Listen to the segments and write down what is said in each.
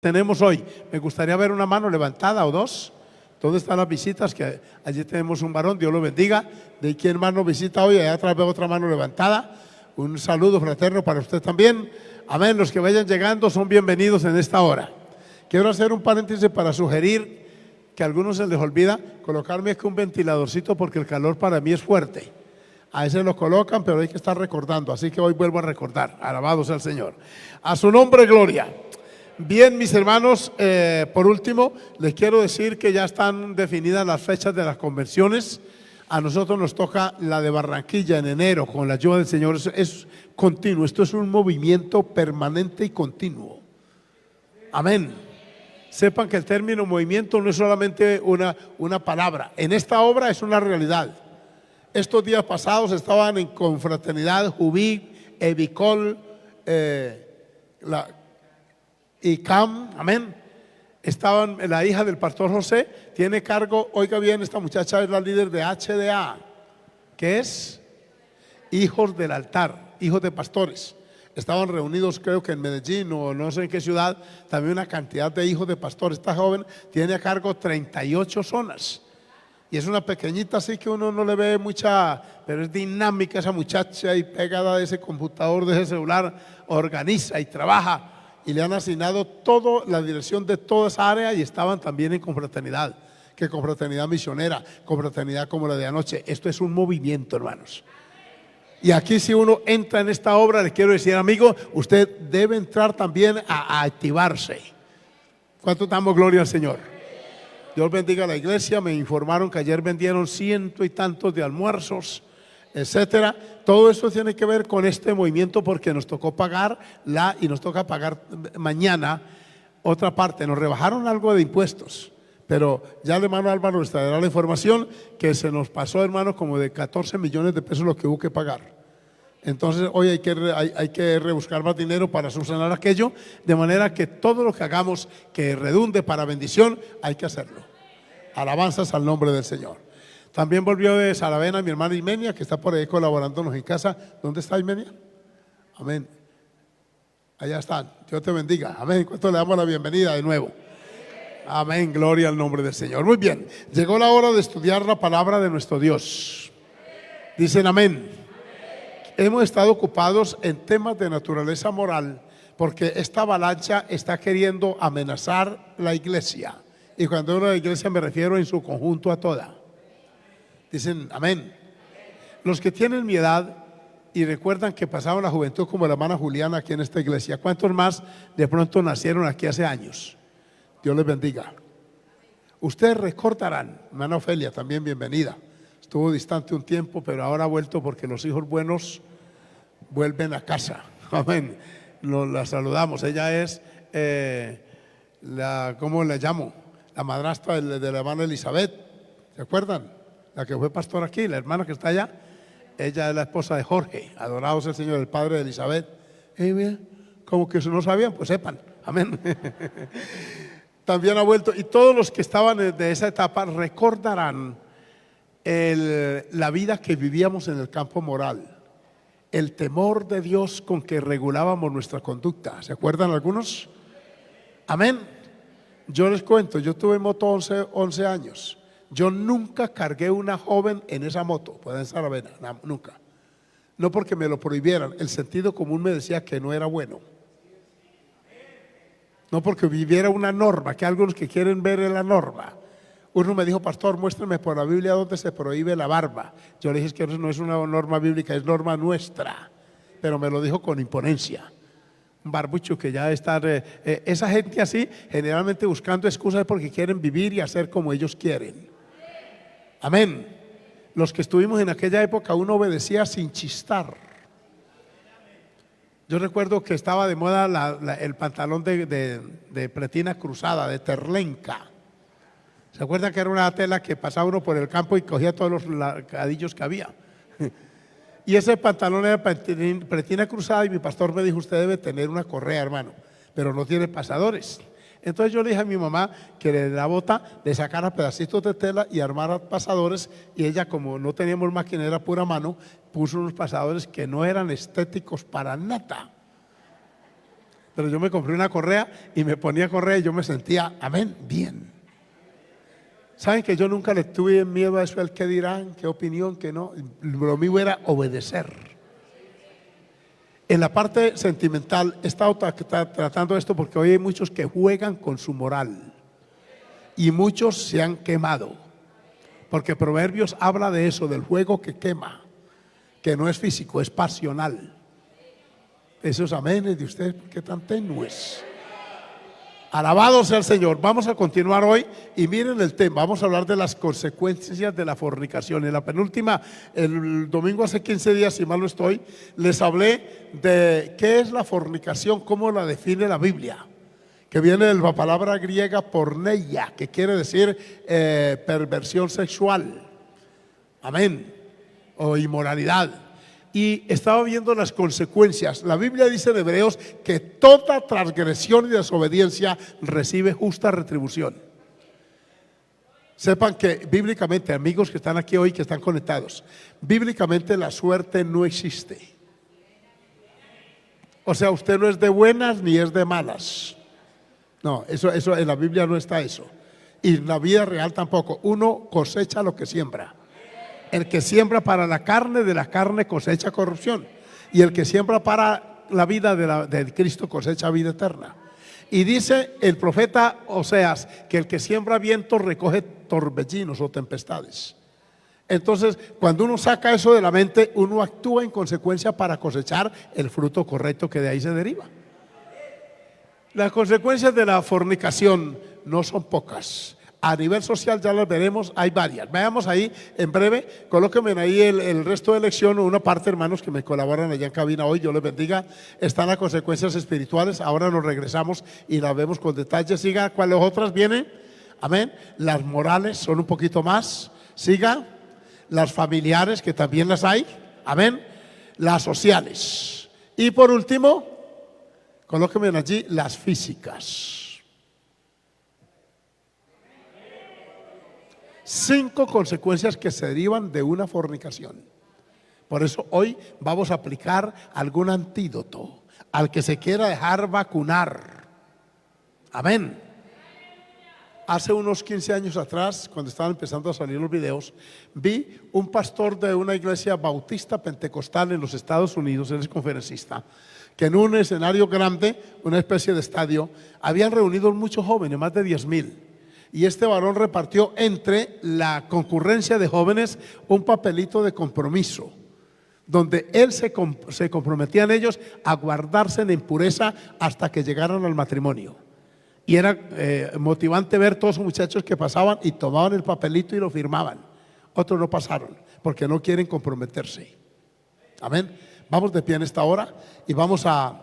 tenemos hoy? Me gustaría ver una mano levantada o dos. ¿Dónde están las visitas? Que allí tenemos un varón, Dios lo bendiga. ¿De quién más nos visita hoy? Allá atrás veo otra mano levantada. Un saludo fraterno para usted también. Amén. Los que vayan llegando son bienvenidos en esta hora. Quiero hacer un paréntesis para sugerir que a algunos se les olvida colocarme aquí un ventiladorcito porque el calor para mí es fuerte. A veces lo colocan, pero hay que estar recordando. Así que hoy vuelvo a recordar. Alabado sea el Señor. A su nombre, gloria. Bien, mis hermanos, por último, les quiero decir que ya están definidas las fechas de las convenciones. A nosotros nos toca la de Barranquilla en enero, con la ayuda del Señor. Es continuo, esto es un movimiento permanente y continuo. Amén. Sepan que el término movimiento no es solamente una palabra. En esta obra es una realidad. Estos días pasados estaban en Confraternidad, Jubí, Evicol, ICAM, amén. Estaban, la hija del pastor José tiene cargo, oiga bien, esta muchacha es la líder de HDA, que es Hijos del Altar, hijos de pastores. Estaban reunidos creo que en Medellín o no sé en qué ciudad, también una cantidad de hijos de pastores. Esta joven tiene a cargo 38 zonas. Y es una pequeñita así que uno no le ve mucha, pero es dinámica esa muchacha y pegada de ese computador, de ese celular, organiza y trabaja. Y le han asignado toda la dirección de toda esa área y estaban también en confraternidad, que confraternidad misionera, confraternidad como la de anoche. Esto es un movimiento, hermanos. Y aquí si uno entra en esta obra, le quiero decir, amigo, usted debe entrar también a activarse. ¿Cuánto damos gloria al Señor? Dios bendiga a la iglesia. Me informaron que ayer vendieron 100 y tantos de almuerzos, etcétera. Todo eso tiene que ver con este movimiento porque nos tocó pagar y nos toca pagar mañana otra parte. Nos rebajaron algo de impuestos, pero ya el hermano Álvaro nos traerá la información que se nos pasó, hermano, como de 14 millones de pesos lo que hubo que pagar. Entonces hoy hay que rebuscar más dinero para subsanar aquello, de manera que todo lo que hagamos que redunde para bendición, hay que hacerlo. Alabanzas al nombre del Señor. También volvió de Saravena mi hermana Imenia, que está por ahí colaborándonos en casa. ¿Dónde está Imenia? Amén. Allá están. Dios te bendiga. Amén. ¿Cuánto le damos la bienvenida de nuevo? Amén. Gloria al nombre del Señor. Muy bien. Llegó la hora de estudiar la palabra de nuestro Dios. Dicen amén. Hemos estado ocupados en temas de naturaleza moral porque esta avalancha está queriendo amenazar la iglesia. Y cuando hablo de la iglesia me refiero en su conjunto a toda. Dicen amén. Los que tienen mi edad y recuerdan que pasaron la juventud como la hermana Juliana aquí en esta iglesia, ¿cuántos más de pronto nacieron aquí hace años? Dios les bendiga. Ustedes recordarán, hermana Ofelia, también bienvenida. Estuvo distante un tiempo, pero ahora ha vuelto porque los hijos buenos vuelven a casa. Amén. La saludamos. Ella es, ¿cómo la llamo? La madrastra de la hermana Elizabeth. ¿Se acuerdan? La que fue pastor aquí, la hermana que está allá. Ella es la esposa de Jorge. Adorado sea el Señor, el padre de Elizabeth. Como que si no sabían, pues sepan. Amén. También ha vuelto. Y todos los que estaban de esa etapa recordarán la vida que vivíamos en el campo moral, el temor de Dios con que regulábamos nuestra conducta. ¿Se acuerdan algunos? Amén. Yo les cuento, yo tuve moto 11 años. Yo nunca cargué una joven en esa moto, pueden saber, nunca. No porque me lo prohibieran, el sentido común me decía que no era bueno. No porque viviera una norma, que algunos que quieren ver en la norma. Uno me dijo, pastor, muéstrame por la Biblia donde se prohíbe la barba. Yo le dije que eso no es una norma bíblica, es norma nuestra. Pero me lo dijo con imponencia. Un barbucho que ya está, esa gente así, generalmente buscando excusas porque quieren vivir y hacer como ellos quieren. Amén. Los que estuvimos en aquella época, uno obedecía sin chistar. Yo recuerdo que estaba de moda el pantalón de pretina cruzada, de terlenca. ¿Se acuerdan que era una tela que pasaba uno por el campo y cogía todos los ladrillos que había? Y ese pantalón era pretina cruzada y mi pastor me dijo, usted debe tener una correa, hermano, pero no tiene pasadores. Entonces yo le dije a mi mamá que de la bota le sacara pedacitos de tela y armara pasadores, y ella, como no teníamos máquina, era pura mano, puso unos pasadores que no eran estéticos para nada. pero yo me compré una correa y me ponía correa y yo me sentía, amén, bien. ¿Saben que yo nunca le tuve miedo a eso, el qué dirán, qué opinión, qué no? Lo mío era obedecer. En la parte sentimental he estado tratando esto porque hoy hay muchos que juegan con su moral y muchos se han quemado, porque Proverbios habla de eso, del juego que quema, que no es físico, es pasional. Esos amenes de ustedes, ¿qué tan tenues? Alabado sea el Señor. Vamos a continuar hoy y miren el tema. Vamos a hablar de las consecuencias de la fornicación. En la penúltima, el domingo hace 15 días, si mal no estoy, les hablé de qué es la fornicación, cómo la define la Biblia, que viene de la palabra griega porneia, que quiere decir perversión sexual, amén, o inmoralidad. Y estaba viendo las consecuencias. La Biblia dice en Hebreos que toda transgresión y desobediencia recibe justa retribución. Sepan que bíblicamente, amigos que están aquí hoy, que están conectados, bíblicamente la suerte no existe. O sea, usted no es de buenas ni es de malas. No, eso en la Biblia no está eso. Y en la vida real tampoco. Uno cosecha lo que siembra. El que siembra para la carne, de la carne cosecha corrupción. Y el que siembra para la vida de Cristo cosecha vida eterna. Y dice el profeta Oseas que el que siembra viento recoge torbellinos o tempestades. Entonces, cuando uno saca eso de la mente, uno actúa en consecuencia para cosechar el fruto correcto que de ahí se deriva. Las consecuencias de la fornicación no son pocas. A nivel social ya las veremos, hay varias. Veamos ahí en breve, colóquenme ahí el resto de lección, una parte, hermanos que me colaboran allá en cabina hoy, Dios les bendiga. Están las consecuencias espirituales, ahora nos regresamos y las vemos con detalle. Siga, ¿cuáles otras vienen? Amén. Las morales son un poquito más. Siga, las familiares, que también las hay. Amén. Las sociales. Y por último, colóquenme allí las físicas. 5 consecuencias que se derivan de una fornicación. Por eso hoy vamos a aplicar algún antídoto al que se quiera dejar vacunar. Amén. Hace unos 15 años atrás, cuando estaban empezando a salir los videos, vi un pastor de una iglesia bautista pentecostal en los Estados Unidos, él es conferencista, que en un escenario grande, una especie de estadio, habían reunido muchos jóvenes, más de 10,000. Y este varón repartió entre la concurrencia de jóvenes un papelito de compromiso, donde él se comprometían ellos a guardarse en impureza hasta que llegaran al matrimonio. Y era motivante ver todos esos muchachos que pasaban y tomaban el papelito y lo firmaban. Otros no pasaron porque no quieren comprometerse. Amén. Vamos de pie en esta hora y vamos a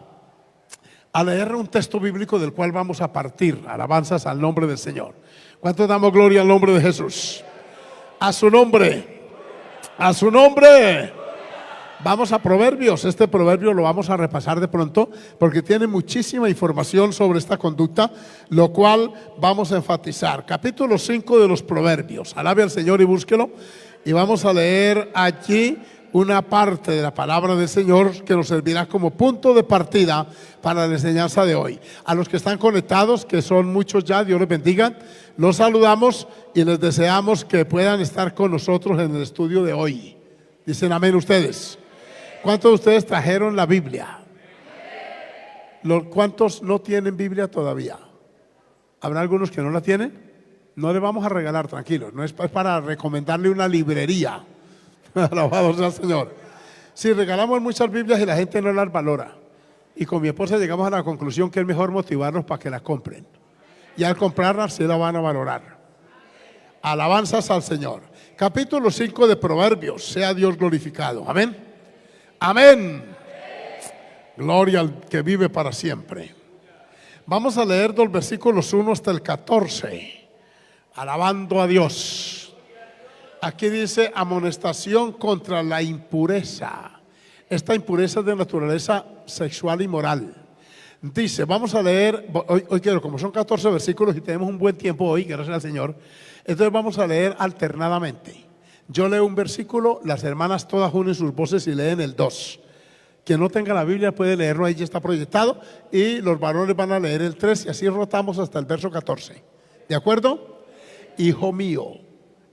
leer un texto bíblico del cual vamos a partir. Alabanzas al nombre del Señor. ¿Cuántos damos gloria al nombre de Jesús? A su nombre. A su nombre. Vamos a Proverbios. Este proverbio lo vamos a repasar de pronto porque tiene muchísima información sobre esta conducta, lo cual vamos a enfatizar. Capítulo 5 de los Proverbios. Alabe al Señor y búsquelo. Y vamos a leer allí una parte de la palabra del Señor que nos servirá como punto de partida para la enseñanza de hoy. A los que están conectados, que son muchos ya, Dios les bendiga, los saludamos y les deseamos que puedan estar con nosotros en el estudio de hoy. Dicen amén ustedes. ¿Cuántos de ustedes trajeron la Biblia? ¿Cuántos no tienen Biblia todavía? ¿Habrá algunos que no la tienen? No le vamos a regalar, tranquilos, no es para recomendarle una librería. Alabado sea el Señor. Si regalamos muchas Biblias y la gente no las valora, y con mi esposa llegamos a la conclusión que es mejor motivarlos para que la compren, y al comprarlas sí la van a valorar. Alabanzas al Señor. Capítulo 5 de Proverbios. Sea Dios glorificado. Amén. Amén. Gloria al que vive para siempre. Vamos a leer del versículos 1 hasta el 14. Alabando a Dios. Aquí dice amonestación contra la impureza. Esta impureza es de naturaleza sexual y moral. Dice, vamos a leer, hoy quiero, como son 14 versículos y tenemos un buen tiempo hoy, gracias al Señor, entonces vamos a leer alternadamente. Yo leo un versículo, las hermanas todas unen sus voces y leen el 2. Quien no tenga la Biblia puede leerlo, ahí ya está proyectado, y los varones van a leer el 3 y así rotamos hasta el verso 14. ¿De acuerdo? Hijo mío,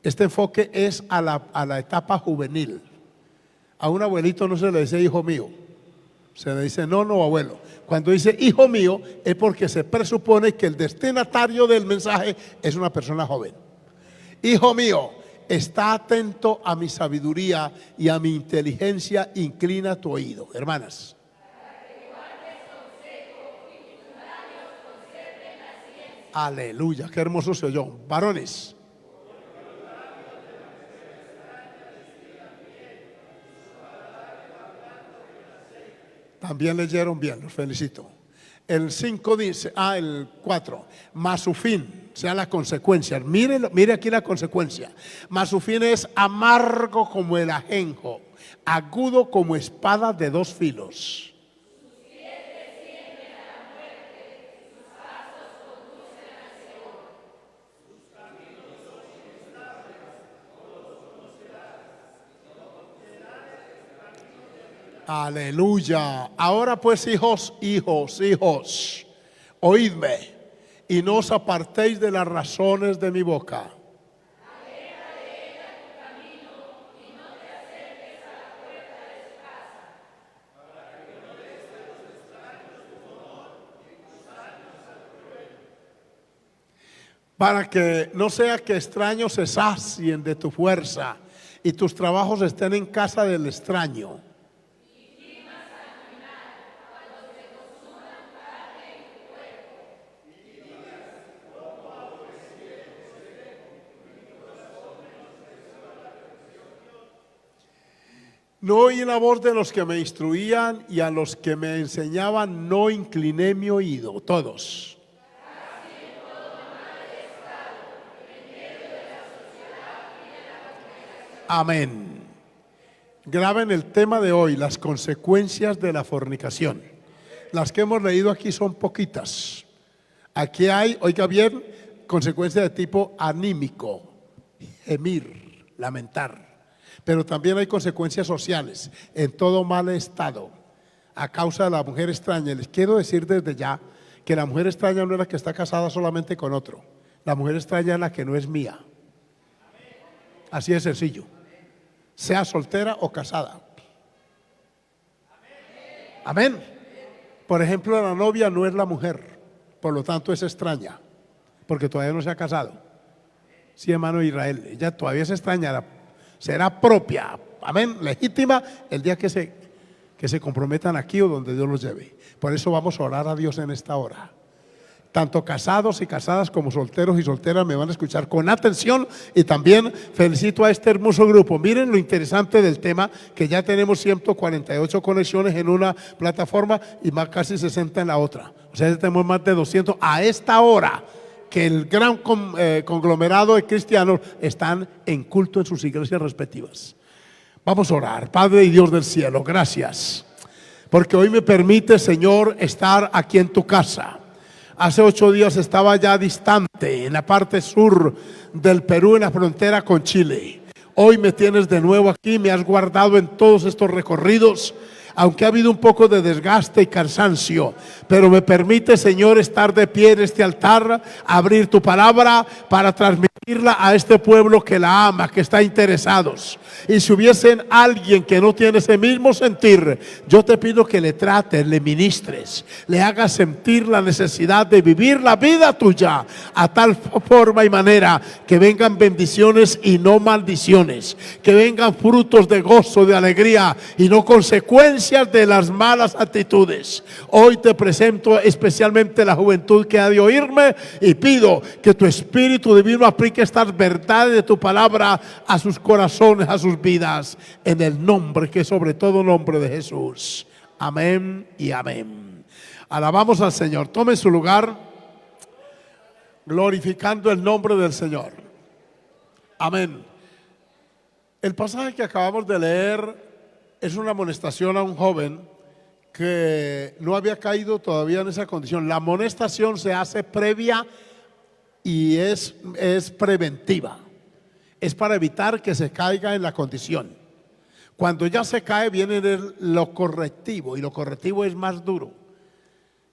este enfoque es a la etapa juvenil. A un abuelito no se le dice hijo mío, se le dice no, abuelo. Cuando dice hijo mío es porque se presupone que el destinatario del mensaje es una persona joven. Hijo mío, está atento a mi sabiduría y a mi inteligencia, inclina tu oído. Hermanas, aleluya, qué hermoso se oyó. Varones, también leyeron bien, los felicito. El 5 dice, el 4, mas su fin, o sea, la consecuencia. Mire aquí la consecuencia. Mas su fin es amargo como el ajenjo, agudo como espada de dos filos. Aleluya. Ahora pues, hijos, oídme y no os apartéis de las razones de mi boca. Para que no sea que extraños se sacien de tu fuerza y tus trabajos estén en casa del extraño. No oí la voz de los que me instruían y a los que me enseñaban no incliné mi oído. Todos. Amén. Graben el tema de hoy, las consecuencias de la fornicación. Las que hemos leído aquí son poquitas. Aquí hay, oiga bien, consecuencias de tipo anímico, gemir, lamentar. Pero también hay consecuencias sociales en todo mal estado a causa de la mujer extraña. Les quiero decir desde ya que la mujer extraña no es la que está casada solamente con otro. La mujer extraña es la que no es mía. Así de sencillo. Sea soltera o casada. Amén. Por ejemplo, la novia no es la mujer, por lo tanto es extraña, porque todavía no se ha casado. Sí, hermano Israel, ella todavía es extraña, será propia, amén, legítima el día que se comprometan aquí o donde Dios los lleve. Por eso vamos a orar a Dios en esta hora. Tanto casados y casadas como solteros y solteras me van a escuchar con atención, y también felicito a este hermoso grupo. Miren lo interesante del tema, que ya tenemos 148 conexiones en una plataforma y más casi 60 en la otra. O sea, tenemos más de 200 a esta hora, que el gran conglomerado de cristianos están en culto en sus iglesias respectivas. Vamos a orar. Padre y Dios del cielo, gracias, porque hoy me permite, Señor, estar aquí en tu casa. Hace 8 días estaba ya distante, en la parte sur del Perú, en la frontera con Chile. Hoy me tienes de nuevo aquí, me has guardado en todos estos recorridos, aunque ha habido un poco de desgaste y cansancio, pero me permite, Señor, estar de pie en este altar, abrir tu palabra para transmitirla a este pueblo que la ama, que está interesados. Y si hubiesen alguien que no tiene ese mismo sentir, yo te pido que le trates, le ministres, le hagas sentir la necesidad de vivir la vida tuya a tal forma y manera que vengan bendiciones y no maldiciones, que vengan frutos de gozo, de alegría y no consecuencias de las malas actitudes. Hoy te presento especialmente la juventud que ha de oírme y pido que tu Espíritu Divino aplique estas verdades de tu palabra a sus corazones, a sus vidas, en el nombre que es sobre todo nombre de Jesús. Amén y amén. Alabamos al Señor. Tome su lugar, glorificando el nombre del Señor. Amén. El pasaje que acabamos de leer es una amonestación a un joven que no había caído todavía en esa condición. La amonestación se hace previa y es preventiva. Es para evitar que se caiga en la condición. Cuando ya se cae viene lo correctivo, y lo correctivo es más duro.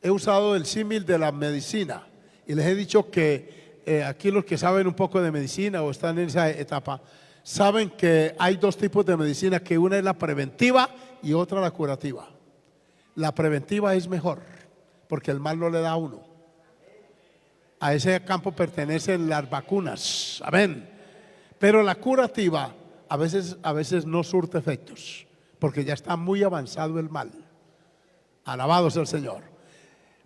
He usado el símil de la medicina y les he dicho que aquí los que saben un poco de medicina o están en esa etapa saben que hay dos tipos de medicina, que una es la preventiva y otra la curativa. La preventiva es mejor porque el mal no le da a uno. A ese campo pertenecen las vacunas, amén. Pero la curativa a veces no surte efectos porque ya está muy avanzado el mal. Alabado sea el Señor.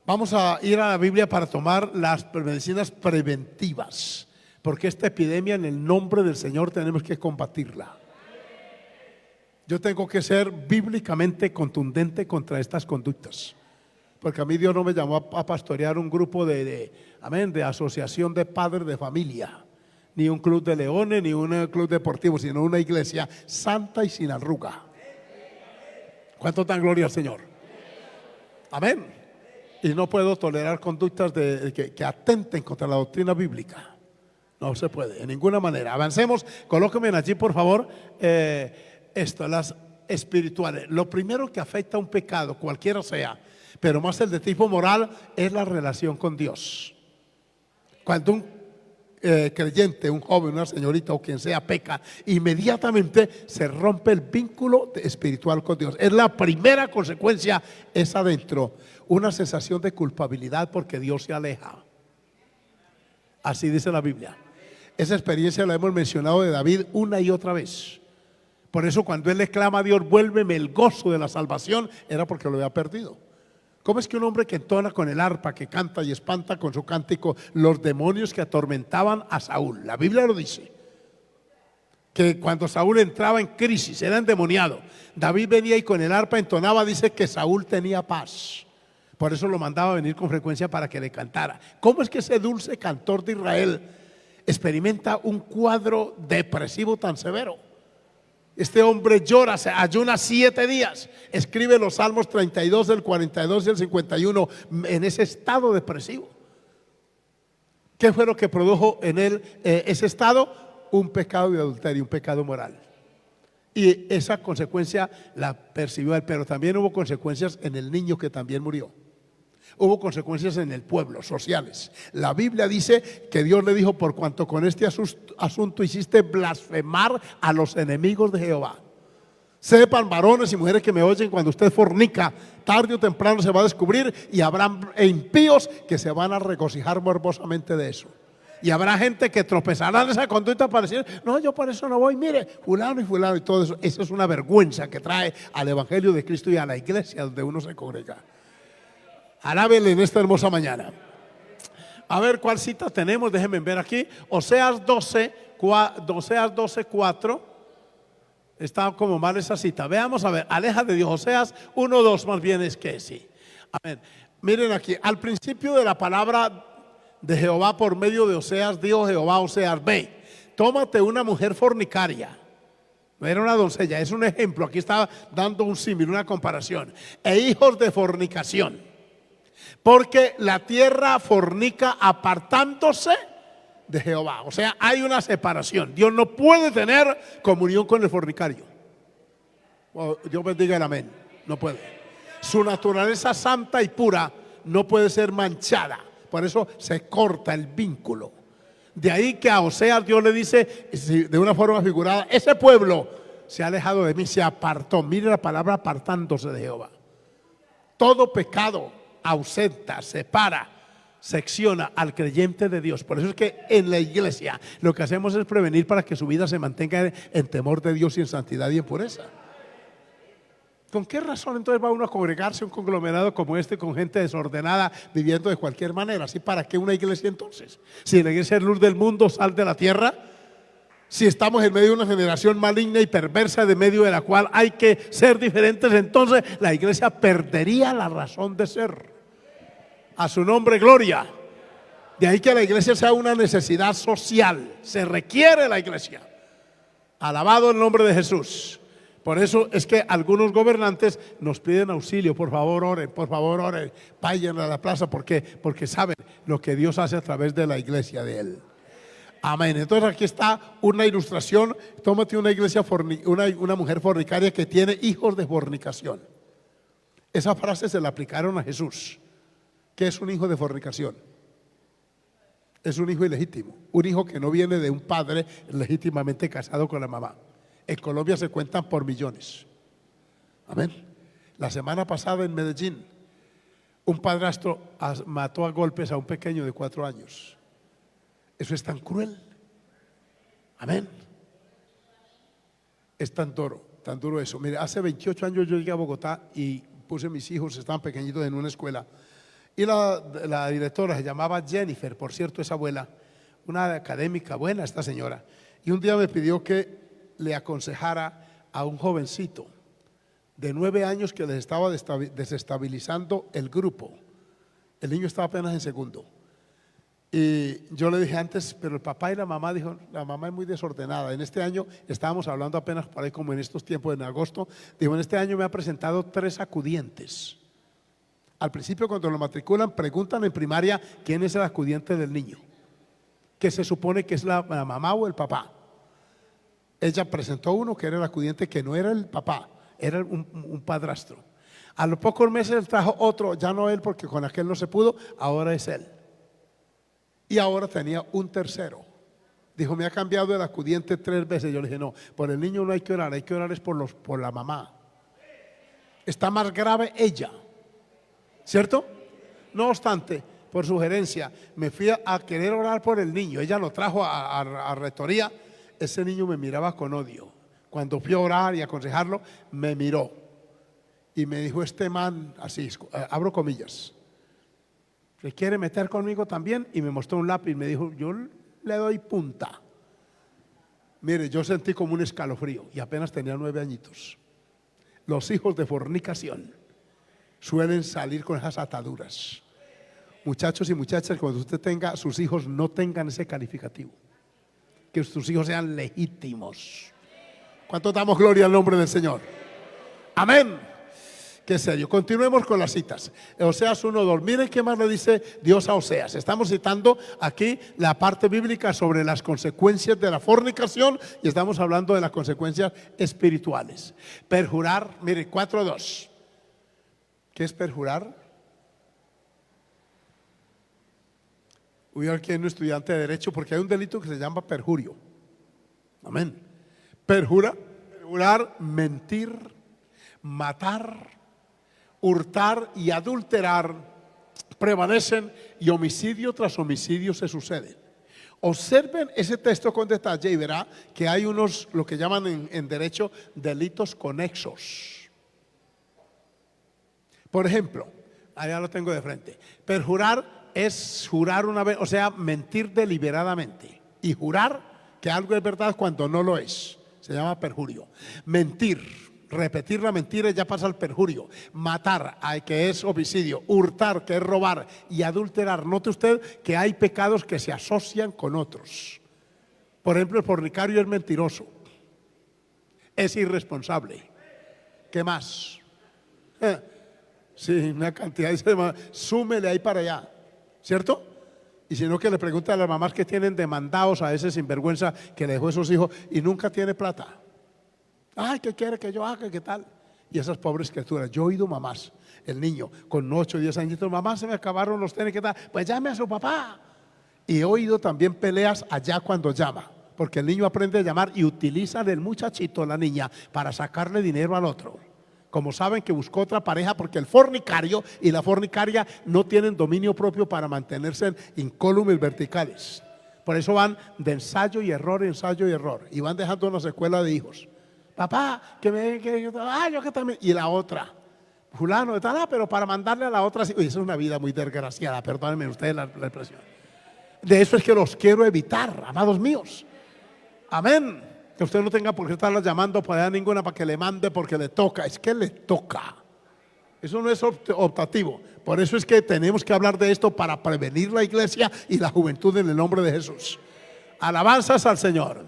Vamos a ir a la Biblia para tomar las medicinas preventivas, porque esta epidemia en el nombre del Señor tenemos que combatirla. Yo tengo que ser bíblicamente contundente contra estas conductas, porque a mí Dios no me llamó a pastorear un grupo de asociación de padres de familia, ni un club de leones, ni un club deportivo, sino una iglesia santa y sin arruga. ¿Cuánto dan gloria al Señor? Amén. Y no puedo tolerar conductas que atenten contra la doctrina bíblica. No se puede, de ninguna manera. Avancemos, colóquenme allí por favor las espirituales. Lo primero que afecta a un pecado, cualquiera sea, pero más el de tipo moral, es la relación con Dios. Cuando un creyente, un joven, una señorita o quien sea peca, inmediatamente se rompe el vínculo espiritual con Dios. Es la primera consecuencia, es adentro, una sensación de culpabilidad porque Dios se aleja. Así dice la Biblia. Esa experiencia la hemos mencionado de David una y otra vez. Por eso cuando él le clama a Dios, vuélveme el gozo de la salvación, era porque lo había perdido. ¿Cómo es que un hombre que entona con el arpa, que canta y espanta con su cántico los demonios que atormentaban a Saúl? La Biblia lo dice, que cuando Saúl entraba en crisis, era endemoniado, David venía y con el arpa entonaba, dice que Saúl tenía paz. Por eso lo mandaba a venir con frecuencia para que le cantara. ¿Cómo es que ese dulce cantor de Israel experimenta un cuadro depresivo tan severo? Este hombre llora, se ayuna 7 días, escribe los Salmos 32, el 42 y el 51 en ese estado depresivo. ¿Qué fue lo que produjo en él ese estado? Un pecado de adulterio, un pecado moral. Y esa consecuencia la percibió él, pero también hubo consecuencias en el niño que también murió. Hubo consecuencias en el pueblo, sociales. La Biblia dice que Dios le dijo: por cuanto con este asunto hiciste blasfemar a los enemigos de Jehová. Sepan, varones y mujeres que me oyen, cuando usted fornica, tarde o temprano se va a descubrir, y habrá impíos que se van a regocijar morbosamente de eso. Y habrá gente que tropezará en esa conducta para decir: no, yo por eso no voy, mire, fulano y todo eso. Eso es una vergüenza que trae al Evangelio de Cristo y a la iglesia donde uno se congrega. Alábenle en esta hermosa mañana. A ver cuál cita tenemos, déjenme ver aquí. Oseas 12:4. Está como mal esa cita. Veamos, a ver, aleja de Dios. Oseas 1:2 más bien es que sí. Amén. Miren aquí, al principio de la palabra de Jehová por medio de Oseas, dijo Jehová a Oseas: ve, tómate una mujer fornicaria. No era una doncella, es un ejemplo. Aquí estaba dando un símil, una comparación. E hijos de fornicación. Porque la tierra fornica apartándose de Jehová. O sea, hay una separación. Dios no puede tener comunión con el fornicario. Dios bendiga el amén. No puede. Su naturaleza santa y pura no puede ser manchada. Por eso se corta el vínculo. De ahí que a Oseas Dios le dice de una forma figurada: ese pueblo se ha alejado de mí, se apartó. Mire la palabra apartándose de Jehová. Todo pecado ausenta, separa, secciona al creyente de Dios. Por eso es que en la iglesia lo que hacemos es prevenir para que su vida se mantenga en temor de Dios y en santidad y en pureza. ¿Con qué razón entonces va uno a congregarse un conglomerado como este con gente desordenada viviendo de cualquier manera? ¿Sí? ¿Para qué una iglesia entonces? Si la iglesia es luz del mundo, sal de la tierra. Si estamos en medio de una generación maligna y perversa, de medio de la cual hay que ser diferentes, entonces la iglesia perdería la razón de ser. A su nombre, gloria. De ahí que la iglesia sea una necesidad social. Se requiere la iglesia. Alabado el nombre de Jesús. Por eso es que algunos gobernantes nos piden auxilio. Por favor, oren, vayan a la plaza. ¿Por qué? Porque saben lo que Dios hace a través de la iglesia de Él. Amén. Entonces aquí está una ilustración. Tómate una iglesia, una mujer fornicaria que tiene hijos de fornicación. Esa frase se la aplicaron a Jesús. ¿Qué es un hijo de fornicación? Es un hijo ilegítimo, un hijo que no viene de un padre legítimamente casado con la mamá. En Colombia se cuentan por millones. Amén. La semana pasada en Medellín, un padrastro mató a golpes a un pequeño de 4 años. Eso es tan cruel. Amén. Es tan duro eso. Mire, hace 28 años yo llegué a Bogotá y puse a mis hijos, estaban pequeñitos, en una escuela. Y la directora se llamaba Jennifer, por cierto, esa abuela, una académica buena esta señora. Y un día me pidió que le aconsejara a un jovencito de 9 años que les estaba desestabilizando el grupo. El niño estaba apenas en segundo. Y yo le dije antes, pero el papá y la mamá, dijo, la mamá es muy desordenada. En este año, estábamos hablando apenas por ahí como en estos tiempos, en agosto, dijo, en este año me ha presentado 3 acudientes. Al principio, cuando lo matriculan, preguntan en primaria quién es el acudiente del niño, que se supone que es la mamá o el papá. Ella presentó uno que era el acudiente, que no era el papá, era un padrastro. A los pocos meses trajo otro, ya no él, porque con aquel no se pudo, ahora es él. Y ahora tenía un tercero. Dijo, me ha cambiado el acudiente 3 veces. Yo le dije, no, por el niño no hay que orar es por la mamá. Está más grave ella, ¿cierto? No obstante, por sugerencia, me fui a querer orar por el niño. Ella lo trajo a rectoría. Ese niño me miraba con odio. Cuando fui a orar y aconsejarlo, me miró y me dijo, este man, así, abro comillas, ¿se quiere meter conmigo también? Y me mostró un lápiz y me dijo, yo le doy punta. Mire, yo sentí como un escalofrío y apenas tenía 9 añitos. Los hijos de fornicación suelen salir con esas ataduras. Muchachos y muchachas, cuando usted tenga sus hijos, no tengan ese calificativo. Que sus hijos sean legítimos. ¿Cuánto damos gloria al nombre del Señor? Amén. Qué serio. Continuemos con las citas. Oseas 1:2. Miren qué más le dice Dios a Oseas. Estamos citando aquí la parte bíblica sobre las consecuencias de la fornicación y estamos hablando de las consecuencias espirituales. Perjurar, mire, 4:2. ¿Qué es perjurar? Hubo aquí un estudiante de derecho porque hay un delito que se llama perjurio. Amén. Perjurar, mentir, matar, hurtar y adulterar prevalecen y homicidio tras homicidio se suceden. Observen ese texto con detalle y verá que hay unos, lo que llaman en derecho, delitos conexos. Por ejemplo, allá lo tengo de frente. Perjurar es jurar una vez, o sea, mentir deliberadamente. Y jurar que algo es verdad cuando no lo es. Se llama perjurio. Mentir, repetir la mentira, ya pasa al perjurio. Matar, que es homicidio. Hurtar, que es robar. Y adulterar. Note usted que hay pecados que se asocian con otros. Por ejemplo, el fornicario es mentiroso. Es irresponsable. ¿Qué más? Sí, una cantidad de... Súmele ahí para allá. ¿Cierto? Y si no, que le pregunte a las mamás que tienen demandados a ese sinvergüenza que le dejó esos hijos y nunca tiene plata. Ay, ¿qué quiere que yo haga? ¿Qué tal? Y esas pobres criaturas. Yo he oído mamás, el niño con 8 o 10 añitos, mamá, se me acabaron los tenis, ¿qué tal? Pues llame a su papá. Y he oído también peleas allá cuando llama, porque el niño aprende a llamar y utiliza del muchachito, la niña, para sacarle dinero al otro. Como saben que buscó otra pareja, porque el fornicario y la fornicaria no tienen dominio propio para mantenerse incólumes verticales. Por eso van de ensayo y error, y van dejando una secuela de hijos. Papá, yo que también. Y la otra, fulano, pero para mandarle a la otra, esa es una vida muy desgraciada, perdónenme ustedes la expresión. De eso es que los quiero evitar, amados míos. Amén. Que usted no tenga por qué estarla llamando para ninguna para que le mande porque le toca. Es que le toca. Eso no es optativo. Por eso es que tenemos que hablar de esto para prevenir la iglesia y la juventud en el nombre de Jesús. Alabanzas al Señor.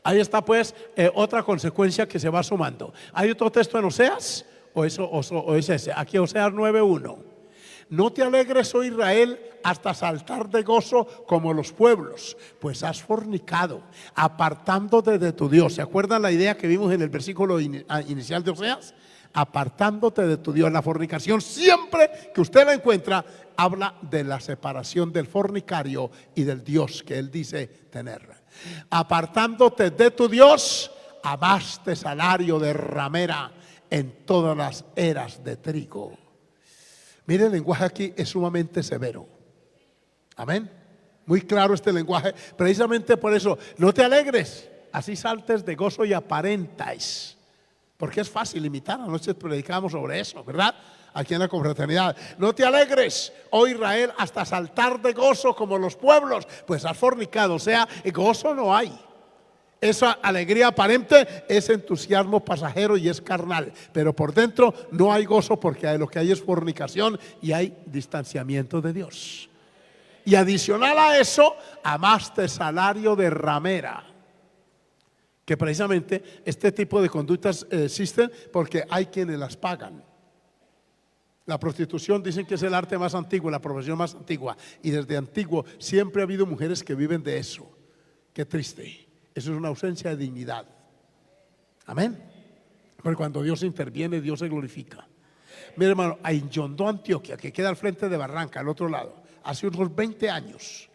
Ahí está pues otra consecuencia que se va sumando. ¿Hay otro texto en Oseas? ¿O es ese? Aquí Oseas 9:1. No te alegres, oh Israel, hasta saltar de gozo como los pueblos, pues has fornicado, apartándote de tu Dios. ¿Se acuerdan la idea que vimos en el versículo inicial de Oseas? Apartándote de tu Dios. La fornicación, siempre que usted la encuentra, habla de la separación del fornicario y del Dios que él dice tener. Apartándote de tu Dios, amaste salario de ramera en todas las eras de trigo. Mire, el lenguaje aquí es sumamente severo. Amén. Muy claro este lenguaje. Precisamente por eso, no te alegres, así saltes de gozo y aparentáis. Porque es fácil imitar. Anoche predicamos sobre eso, ¿verdad? Aquí en la confraternidad. No te alegres, oh Israel, hasta saltar de gozo como los pueblos, pues has fornicado. O sea, gozo no hay. Esa alegría aparente es entusiasmo pasajero y es carnal, pero por dentro no hay gozo, porque lo que hay es fornicación y hay distanciamiento de Dios. Y adicional a eso, amaste salario de ramera, que precisamente este tipo de conductas existen porque hay quienes las pagan. La prostitución dicen que es el arte más antiguo, la profesión más antigua, y desde antiguo siempre ha habido mujeres que viven de eso. Qué triste. Eso es una ausencia de dignidad. Amén. Pero cuando Dios interviene, Dios se glorifica. Mira, hermano, en Yondó, Antioquia, que queda al frente de Barranca, al otro lado, hace unos 20 años,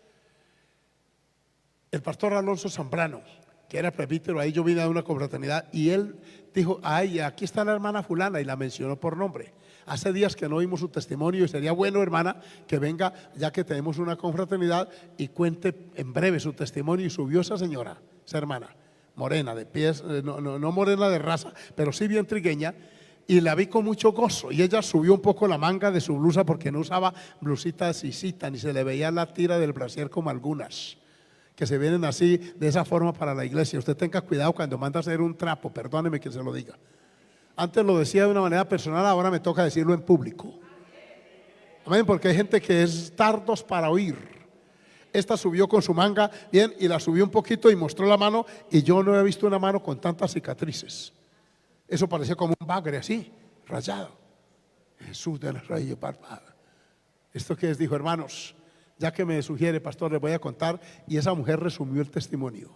el pastor Alonso Zambrano, que era presbítero, ahí yo vine a una confraternidad, y él dijo: ay, aquí está la hermana fulana, y la mencionó por nombre. Hace días que no oímos su testimonio, y sería bueno, hermana, que venga, ya que tenemos una confraternidad, y cuente en breve su testimonio. Y subió esa señora, esa hermana, morena, de pies, no morena de raza, pero sí bien trigueña, y la vi con mucho gozo. Y ella subió un poco la manga de su blusa, porque no usaba blusita de sisita, ni se le veía la tira del brasier como algunas que se vienen así, de esa forma para la iglesia. Usted tenga cuidado cuando manda a hacer un trapo, perdóneme que se lo diga. Antes lo decía de una manera personal, ahora me toca decirlo en público. Amén, porque hay gente que es tardos para oír. Esta subió con su manga bien, y la subió un poquito y mostró la mano, y yo no he visto una mano con tantas cicatrices. Eso parecía como un bagre así, rayado. Jesús de los Reyes, papá. ¿Esto qué es? Dijo: hermanos, ya que me sugiere, pastor, les voy a contar. Y esa mujer resumió el testimonio.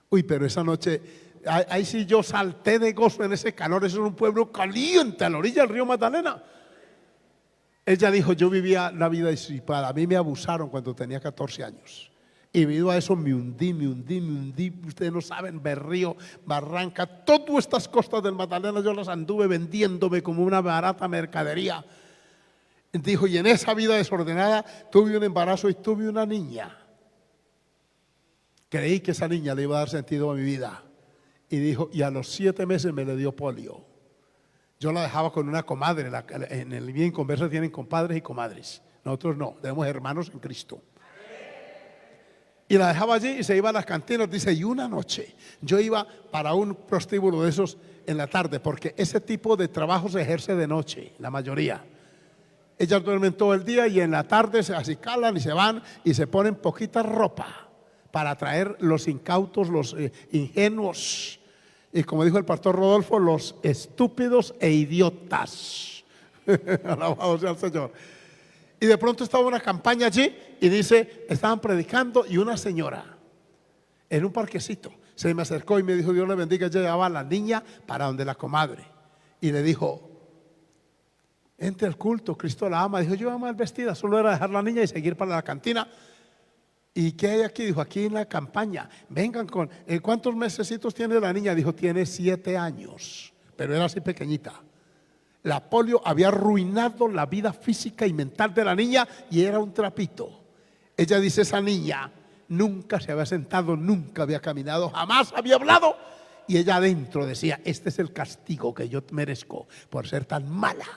Uy, pero esa noche, ahí sí yo salté de gozo en ese calor. Eso es un pueblo caliente a la orilla del río Magdalena. Ella dijo: yo vivía la vida disipada. A mí me abusaron cuando tenía 14 años. Y debido a eso me hundí. Ustedes no saben, Berrío, Barranca, todas estas costas del Magdalena yo las anduve vendiéndome como una barata mercadería. Dijo: y en esa vida desordenada tuve un embarazo y tuve una niña. Creí que esa niña le iba a dar sentido a mi vida. Y dijo: y a los 7 meses me le dio polio. Yo la dejaba con una comadre. En el bien conversa tienen compadres y comadres. Nosotros no, tenemos hermanos en Cristo. Y la dejaba allí y se iba a las cantinas. Dice: y una noche yo iba para un prostíbulo de esos en la tarde, porque ese tipo de trabajo se ejerce de noche, la mayoría. Ellas duermen todo el día y en la tarde se acicalan y se van y se ponen poquita ropa para atraer los incautos, los ingenuos, y como dijo el pastor Rodolfo, los estúpidos e idiotas. Alabado sea el Señor. Y de pronto estaba una campaña allí y dice, estaban predicando, y una señora en un parquecito se me acercó y me dijo: Dios le bendiga. Ella llevaba a la niña para donde la comadre y le dijo: entre al culto, Cristo la ama. Dijo: yo iba mal vestida, solo era dejar la niña y seguir para la cantina. ¿Y qué hay aquí? Dijo: aquí en la campaña, vengan con, ¿cuántos mesecitos tiene la niña? Dijo: tiene 7 años, pero era así pequeñita. La polio había arruinado la vida física y mental de la niña y era un trapito. Ella dice: esa niña nunca se había sentado, nunca había caminado, jamás había hablado. Y ella adentro decía: este es el castigo que yo merezco por ser tan mala.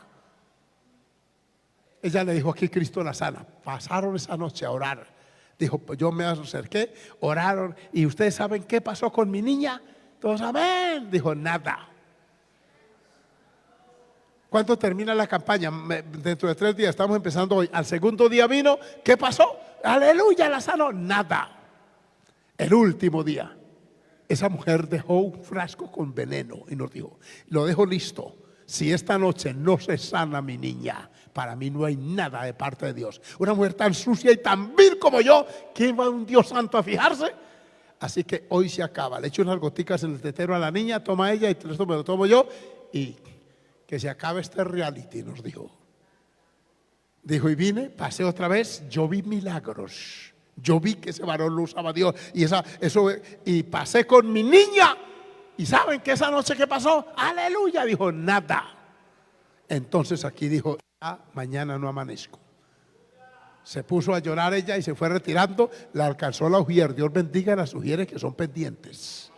Ella le dijo: aquí Cristo la sana. Pasaron esa noche a orar. Dijo: pues yo me acerqué, oraron. ¿Y ustedes saben qué pasó con mi niña? Todos: amén. Dijo: nada. ¿Cuánto termina la campaña? Dentro de 3 días, estamos empezando hoy. Al segundo día vino, ¿qué pasó? Aleluya, la sanó. Nada. El último día, esa mujer dejó un frasco con veneno y nos dijo: lo dejo listo. si esta noche no se sana mi niña, para mí no hay nada de parte de Dios. Una mujer tan sucia y tan vil como yo, ¿quién va a un Dios santo a fijarse? Así que hoy se acaba. Le echo unas goticas en el tetero a la niña, toma ella y esto me lo tomo yo, y que se acabe este reality, nos dijo. Dijo, y vine, pasé otra vez, yo vi milagros. Yo vi que ese varón lo usaba Dios y pasé con mi niña. ¿Y saben que esa noche qué pasó? Aleluya, dijo, nada. Entonces aquí dijo, mañana no amanezco. Se puso a llorar ella y se fue retirando. La alcanzó la ujier. Dios bendiga a las ujieres que son pendientes.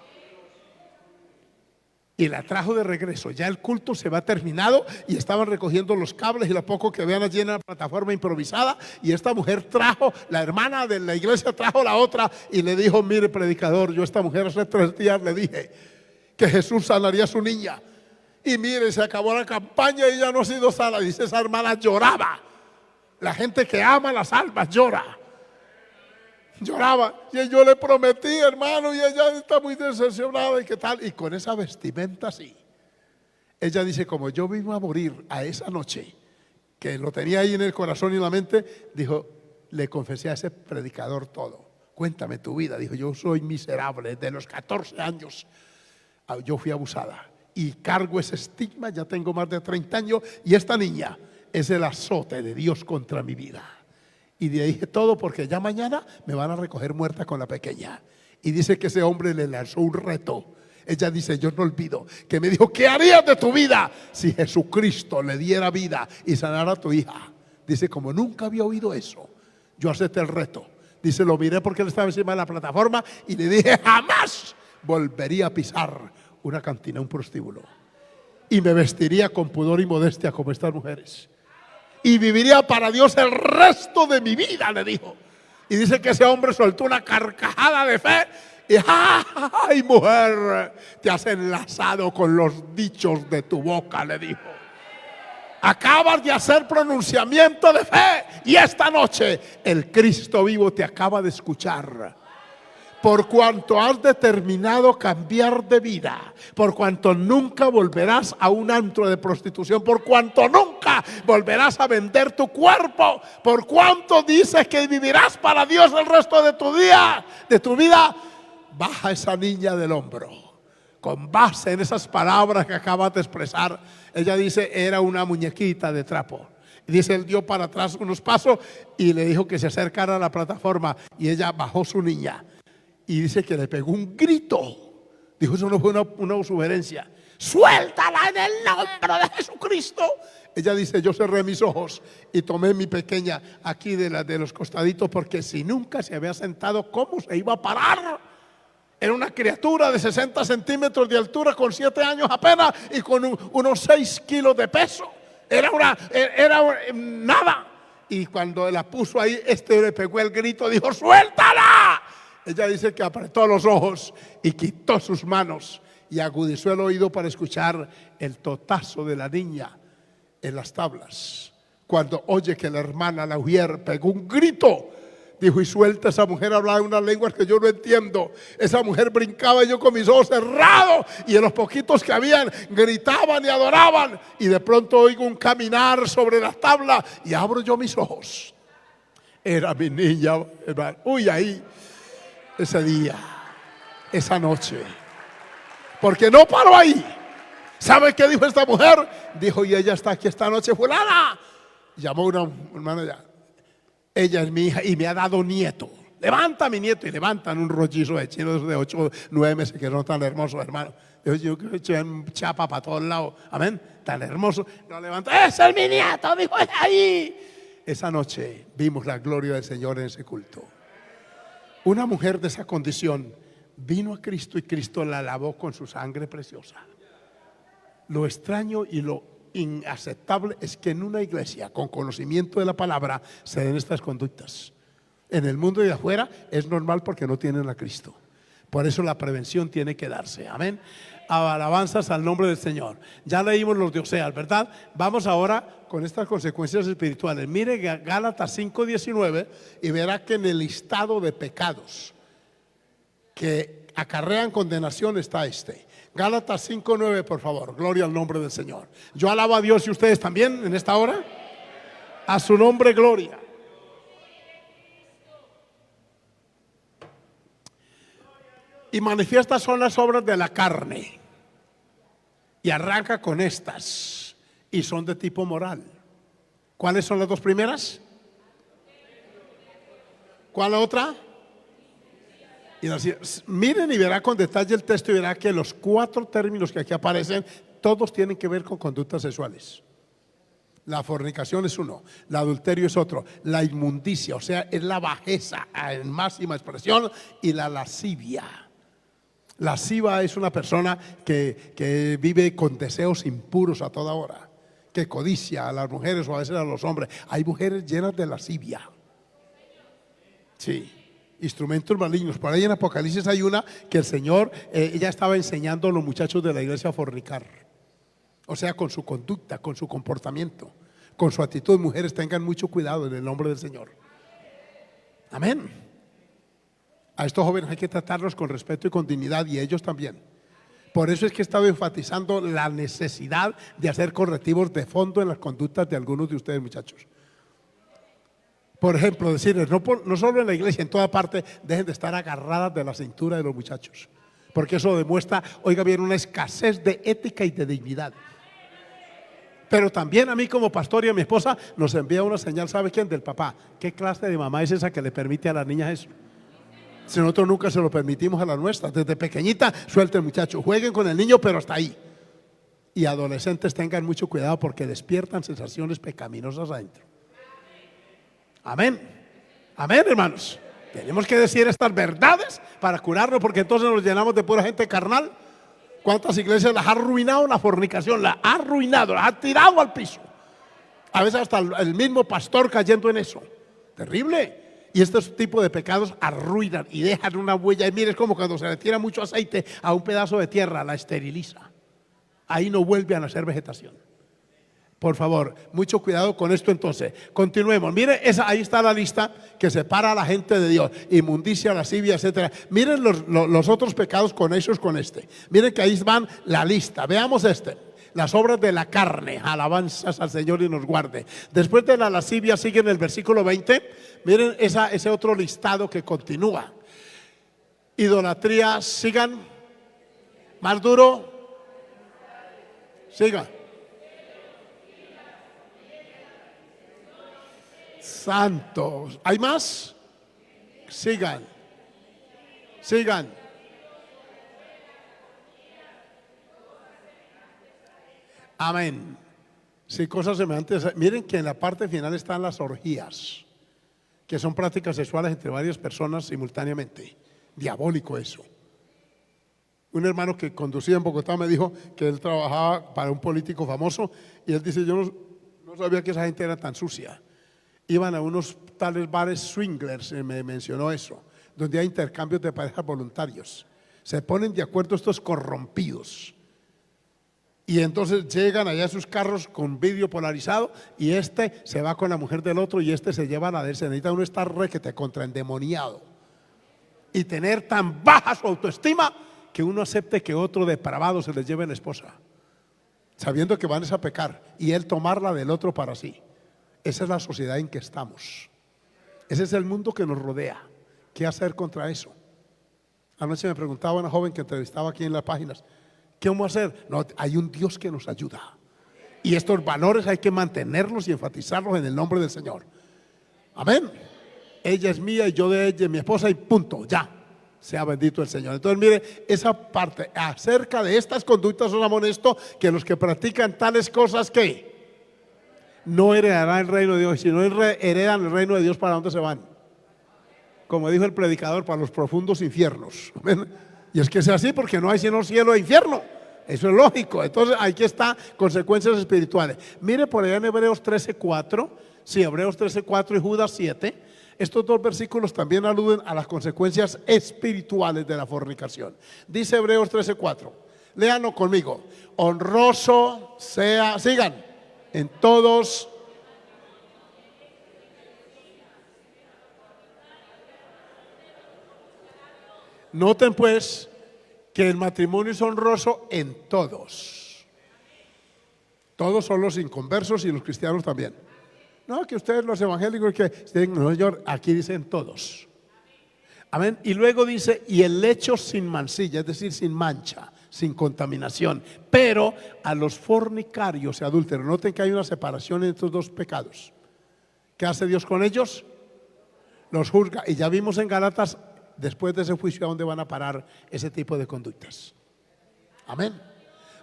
Y la trajo de regreso. Ya el culto se va terminado y estaban recogiendo los cables y lo poco que vean allí en la plataforma improvisada. Y esta mujer trajo, la hermana de la iglesia trajo la otra y le dijo, mire predicador, yo a esta mujer hace 3 días le dije que Jesús sanaría a su niña. Y mire, se acabó la campaña y ella no ha sido sana. Dice, esa hermana lloraba. La gente que ama las almas llora. Lloraba. Y yo le prometí, hermano, y ella está muy decepcionada. ¿Y qué tal? Y con esa vestimenta así. Ella dice, como yo vine a morir a esa noche, que lo tenía ahí en el corazón y en la mente, dijo, le confesé a ese predicador todo. Cuéntame tu vida. Dijo, yo soy miserable. De los 14 años yo fui abusada. Y cargo ese estigma, ya tengo más de 30 años. Y esta niña es el azote de Dios contra mi vida. Y le dije todo porque ya mañana me van a recoger muerta con la pequeña. Y dice que ese hombre le lanzó un reto. Ella dice, yo no olvido, que me dijo, ¿qué harías de tu vida si Jesucristo le diera vida y sanara a tu hija? Dice, como nunca había oído eso, yo acepté el reto. Dice, lo miré porque él estaba encima de la plataforma y le dije, jamás volvería a pisar una cantina, un prostíbulo. Y me vestiría con pudor y modestia como estas mujeres. Y viviría para Dios el resto de mi vida, le dijo. Y dice que ese hombre soltó una carcajada de fe. Y ¡ay, mujer! Te has enlazado con los dichos de tu boca, le dijo. Acabas de hacer pronunciamiento de fe. Y esta noche el Cristo vivo te acaba de escuchar. Por cuanto has determinado cambiar de vida, por cuanto nunca volverás a un antro de prostitución, por cuanto nunca volverás a vender tu cuerpo, por cuanto dices que vivirás para Dios el resto de tu día, de tu vida, baja esa niña del hombro. Con base en esas palabras que acabas de expresar, ella dice, era una muñequita de trapo. Y dice, él dio para atrás unos pasos y le dijo que se acercara a la plataforma y ella bajó su niña. Y dice que le pegó un grito. Dijo, eso no fue una sugerencia. Suéltala en el nombre de Jesucristo. Ella dice, yo cerré mis ojos y tomé mi pequeña aquí de los costaditos, porque si nunca se había sentado, ¿cómo se iba a parar? Era una criatura de 60 centímetros de altura, con 7 años apenas y con unos 6 kilos de peso. Era nada. Y cuando la puso ahí, le pegó el grito, dijo, suéltala. Ella dice que apretó los ojos y quitó sus manos y agudizó el oído para escuchar el totazo de la niña en las tablas. Cuando oye que la hermana, la ujier, pegó un grito, dijo, y suelta, esa mujer hablaba en unas lenguas que yo no entiendo. Esa mujer brincaba y yo con mis ojos cerrados, y en los poquitos que habían gritaban y adoraban, y de pronto oigo un caminar sobre las tablas y abro yo mis ojos. Era mi niña, hermano. Uy, ahí. Ese día, esa noche, porque no paró ahí. ¿Sabe qué dijo esta mujer? Dijo, y ella está aquí esta noche, fulana. Llamó una hermana ya. Ella es mi hija y me ha dado nieto. Levanta mi nieto. Y levantan un rollizo de chinos de 8, 9 meses que no tan hermoso, hermano. Yo que eché chapa para todos lados. Amén. Tan hermoso. No levanta. Ese es mi nieto, dijo ella ahí. Esa noche vimos la gloria del Señor en ese culto. Una mujer de esa condición vino a Cristo y Cristo la lavó con su sangre preciosa. Lo extraño y lo inaceptable es que en una iglesia con conocimiento de la palabra se den estas conductas. En el mundo de afuera es normal porque no tienen a Cristo. Por eso la prevención tiene que darse. Amén. Alabanzas al nombre del Señor. Ya leímos los de Oseas, ¿verdad? Vamos ahora con estas consecuencias espirituales. Mire Gálatas 5:19 y verá que en el listado de pecados que acarrean condenación está este. Gálatas 5:9, por favor. Gloria al nombre del Señor. Yo alabo a Dios y ustedes también en esta hora. A su nombre, gloria. Y manifiestas son las obras de la carne. Y arranca con estas. Y son de tipo moral. ¿Cuáles son las dos primeras? ¿Cuál la otra? Y miren y verá con detalle el texto y verá que los 4 términos que aquí aparecen, todos tienen que ver con conductas sexuales. La fornicación es uno, el adulterio es otro, la inmundicia, o sea, es la bajeza en máxima expresión, y la lascivia. Lasciva es una persona que vive con deseos impuros a toda hora, que codicia a las mujeres o a veces a los hombres. Hay mujeres llenas de lascivia. Sí. Instrumentos malignos. Por ahí en Apocalipsis hay una que el Señor, ella estaba enseñando a los muchachos de la iglesia a fornicar. O sea, con su conducta, con su comportamiento, con su actitud. Mujeres, tengan mucho cuidado en el nombre del Señor. Amén. A estos jóvenes hay que tratarlos con respeto y con dignidad, y ellos también. Por eso es que he estado enfatizando la necesidad de hacer correctivos de fondo en las conductas de algunos de ustedes, muchachos. Por ejemplo, decirles, no solo en la iglesia, en toda parte, dejen de estar agarradas de la cintura de los muchachos, porque eso demuestra, oiga bien, una escasez de ética y de dignidad. Pero también a mí como pastor y a mi esposa nos envía una señal, ¿sabe quién? Del papá. ¿Qué clase de mamá es esa que le permite a las niñas eso? Si nosotros nunca se lo permitimos a las nuestras. Desde pequeñita, suelten muchachos, jueguen con el niño, pero hasta ahí. Y adolescentes, tengan mucho cuidado porque despiertan sensaciones pecaminosas adentro. Amén. Amén, hermanos. Tenemos que decir estas verdades para curarnos, porque entonces nos llenamos de pura gente carnal. ¿Cuántas iglesias las ha arruinado la fornicación? La ha arruinado, las ha tirado al piso. A veces hasta el mismo pastor cayendo en eso. Terrible. Y este tipo de pecados arruinan y dejan una huella. Y mire, es como cuando se le tira mucho aceite a un pedazo de tierra, la esteriliza. Ahí no vuelve a nacer vegetación. Por favor, mucho cuidado con esto. Entonces, continuemos. Mire, ahí está la lista que separa a la gente de Dios: inmundicia, lascivia, etcétera. Miren los otros pecados conexos con este. Miren que ahí van la lista. Veamos este: las obras de la carne. Alabanzas al Señor y nos guarde. Después de la lascivia sigue en el versículo 20. Miren ese otro listado que continúa. Idolatría, sigan. Más duro. Sigan. Santos. ¿Hay más? Sigan. Sigan. Amén. Sí, cosas semejantes. Miren que en la parte final están las orgías, que son prácticas sexuales entre varias personas simultáneamente. Diabólico eso. Un hermano que conducía en Bogotá me dijo que él trabajaba para un político famoso, y él dice: yo no sabía que esa gente era tan sucia. Iban a unos tales bares swingers, me mencionó eso, donde hay intercambios de parejas voluntarios. Se ponen de acuerdo estos corrompidos, y entonces llegan allá a sus carros con vidrio polarizado, y este se va con la mujer del otro, y este se lleva a la de él. Se necesita uno estar requete contraendemoniado y tener tan baja su autoestima que uno acepte que otro depravado se les lleve la esposa, sabiendo que van a pecar, y él tomarla del otro para sí. Esa es la sociedad en que estamos. Ese es el mundo que nos rodea. ¿Qué hacer contra eso? Anoche me preguntaba una joven que entrevistaba aquí en las páginas: ¿qué vamos a hacer? No, hay un Dios que nos ayuda, y estos valores hay que mantenerlos y enfatizarlos en el nombre del Señor. Amén. Ella es mía y yo de ella, mi esposa, y punto, ya. Sea bendito el Señor. Entonces mire, esa parte acerca de estas conductas, os amonesto que los que practican tales cosas, ¿qué? No heredarán el reino de Dios. Si no heredan el reino de Dios, ¿para dónde se van? Como dijo el predicador, para los profundos infiernos. ¿Ven? Y es que es así, porque no hay sino cielo e infierno. Eso es lógico. Entonces aquí está, consecuencias espirituales. Mire por allá en Hebreos 13:4. Sí, Hebreos 13:4 y Judas 7. Estos dos versículos también aluden a las consecuencias espirituales de la fornicación. Dice Hebreos 13:4. Léanlo conmigo. Honroso sea, sigan, en todos. Noten pues que el matrimonio es honroso en todos. Todos son los inconversos y los cristianos también. No, que ustedes los evangélicos que en Nueva York, aquí dicen todos. Amén. Y luego dice, y el lecho sin mancilla, es decir, sin mancha, sin contaminación. Pero a los fornicarios y adúlteros, noten que hay una separación entre estos dos pecados. ¿Qué hace Dios con ellos? Los juzga. Y ya vimos en Gálatas, después de ese juicio, a dónde van a parar ese tipo de conductas. Amén.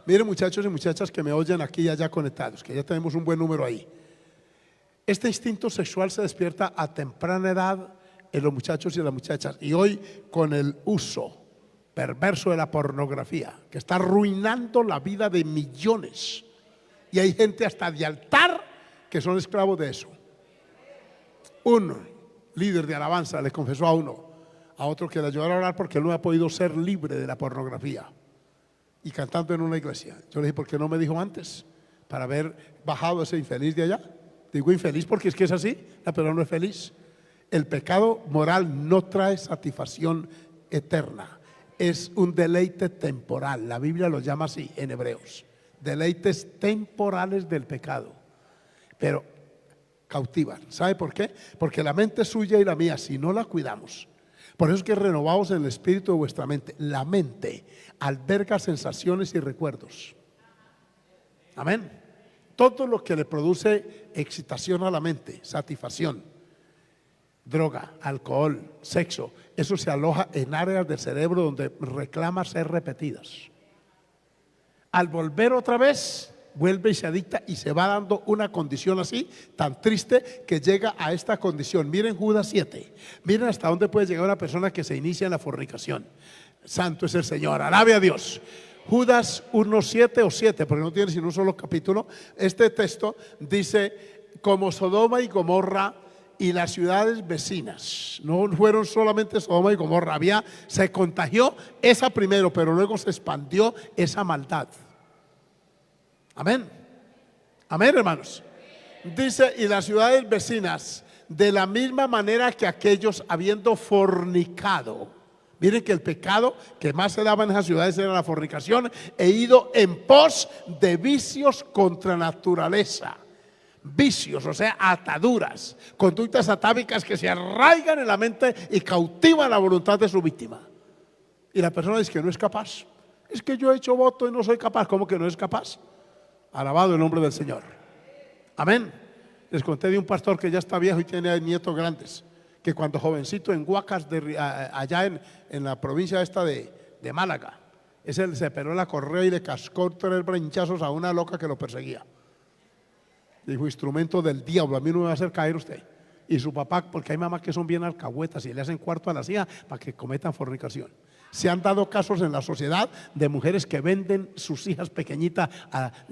Miren, muchachos y muchachas que me oyen aquí y allá conectados, que ya tenemos un buen número ahí. Este instinto sexual se despierta a temprana edad en los muchachos y las muchachas. Y hoy, con el uso perverso de la pornografía, que está arruinando la vida de millones, y hay gente hasta de altar que son esclavos de eso. Un líder de alabanza le confesó a otro que le ayudara a orar porque él no ha podido ser libre de la pornografía, y cantando en una iglesia. Yo le dije, ¿por qué no me dijo antes? Para haber bajado ese infeliz de allá. Digo infeliz porque es que es así, la persona no es feliz. El pecado moral no trae satisfacción eterna, es un deleite temporal. La Biblia lo llama así en Hebreos, deleites temporales del pecado, pero cautivan. ¿Sabe por qué? Porque la mente suya y la mía, si no la cuidamos, por eso es que renovaos en el espíritu de vuestra mente. La mente alberga sensaciones y recuerdos. Amén. Todo lo que le produce excitación a la mente, satisfacción, droga, alcohol, sexo, eso se aloja en áreas del cerebro donde reclama ser repetidas. Al volver otra vez, vuelve y se adicta, y se va dando una condición así, tan triste, que llega a esta condición. Miren Judas 7, miren hasta dónde puede llegar una persona que se inicia en la fornicación. Santo es el Señor, alabe a Dios. Judas 1:7 o 7, porque no tiene sino un solo capítulo. Este texto dice, como Sodoma y Gomorra y las ciudades vecinas. No fueron solamente Sodoma y Gomorra, se contagió esa primero, pero luego se expandió esa maldad. Amén. Amén, hermanos. Dice, y las ciudades vecinas, de la misma manera que aquellos habiendo fornicado. Miren que el pecado que más se daba en esas ciudades era la fornicación, e ido en pos de vicios contra naturaleza. Vicios, o sea, ataduras, conductas atávicas que se arraigan en la mente y cautivan la voluntad de su víctima. Y la persona dice que no es capaz. Es que yo he hecho voto y no soy capaz. ¿Cómo que no es capaz? Alabado el nombre del Señor. Amén. Les conté de un pastor que ya está viejo y tiene nietos grandes, que cuando jovencito en Huacas, allá en la provincia esta de Málaga, ese se peló la correa y le cascó 3 brinchazos a una loca que lo perseguía. Dijo, instrumento del diablo, a mí no me va a hacer caer usted. Y su papá, porque hay mamás que son bien alcahuetas y le hacen cuarto a las hijas para que cometan fornicación. Se han dado casos en la sociedad de mujeres que venden sus hijas pequeñitas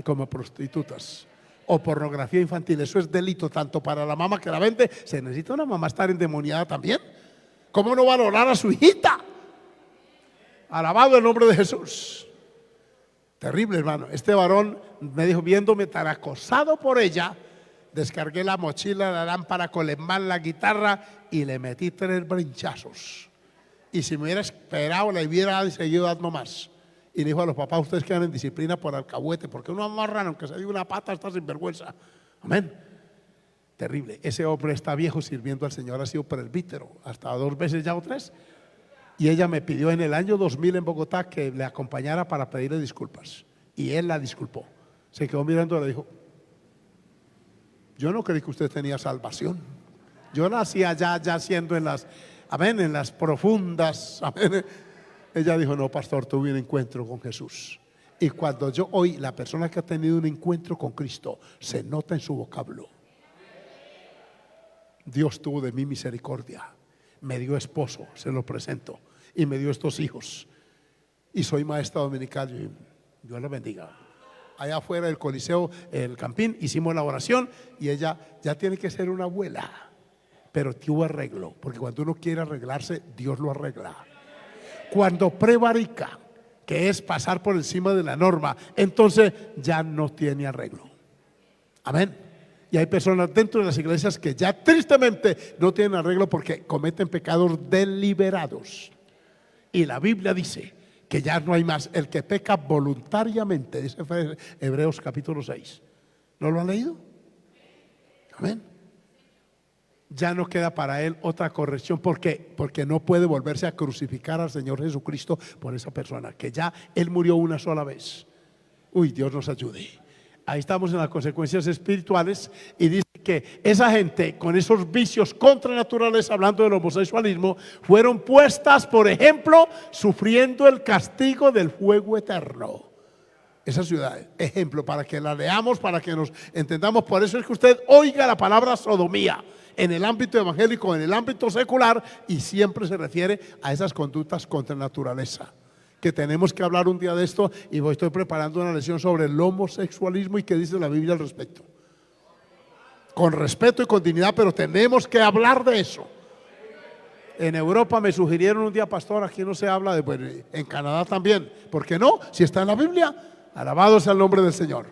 como prostitutas o pornografía infantil. Eso es delito tanto para la mamá que la vende. Se necesita una mamá estar endemoniada también. ¿Cómo no valorar a su hijita? Alabado el nombre de Jesús. Terrible, hermano. Este varón me dijo, viéndome tan acosado por ella, descargué la mochila, la lámpara, colemán, la guitarra y le metí 3 brinchazos. Y si me hubiera esperado, le hubiera seguido dando más. Y le dijo a los papás, ustedes quedan en disciplina por alcahuete, porque uno amarran, aunque se dio una pata, está sin vergüenza. Amén. Terrible. Ese hombre está viejo sirviendo al Señor, ha sido presbítero, hasta 2 veces ya o 3. Y ella me pidió en el año 2000 en Bogotá que le acompañara para pedirle disculpas. Y él la disculpó. Se quedó mirando y le dijo, yo no creí que usted tenía salvación. Yo nací allá siendo en las, amén, en las profundas, amén. Ella dijo, no, pastor, tuve un encuentro con Jesús. Y cuando yo oí, la persona que ha tenido un encuentro con Cristo, se nota en su vocablo. Dios tuvo de mí misericordia. Me dio esposo, se lo presento, y me dio estos hijos. Y soy maestra dominical. Y Dios la bendiga. Allá afuera del Coliseo, el Campín, hicimos la oración y ella ya tiene que ser una abuela. Pero tuvo arreglo, porque cuando uno quiere arreglarse, Dios lo arregla. Cuando prevarica, que es pasar por encima de la norma, entonces ya no tiene arreglo. Amén. Y hay personas dentro de las iglesias que ya tristemente no tienen arreglo porque cometen pecados deliberados. Y la Biblia dice que ya no hay más. El que peca voluntariamente, dice Hebreos capítulo 6. ¿No lo han leído? Amén. Ya no queda para él otra corrección. ¿Por qué? Porque no puede volverse a crucificar al Señor Jesucristo por esa persona, que ya él murió una sola vez. Uy, Dios nos ayude. Ahí estamos en las consecuencias espirituales, y dice que esa gente con esos vicios contranaturales, hablando del homosexualismo, fueron puestas, por ejemplo, sufriendo el castigo del fuego eterno. Esa ciudad, ejemplo, para que la leamos, para que nos entendamos. Por eso es que usted oiga la palabra sodomía en el ámbito evangélico, en el ámbito secular, y siempre se refiere a esas conductas contra naturaleza, que tenemos que hablar un día de esto. Y estoy preparando una lección sobre el homosexualismo y qué dice la Biblia al respecto, con respeto y con dignidad, pero tenemos que hablar de eso. En Europa me sugirieron un día, pastor, aquí no se habla de, pues, en Canadá también. ¿Por qué no? Si está en la Biblia. Alabado sea el nombre del Señor.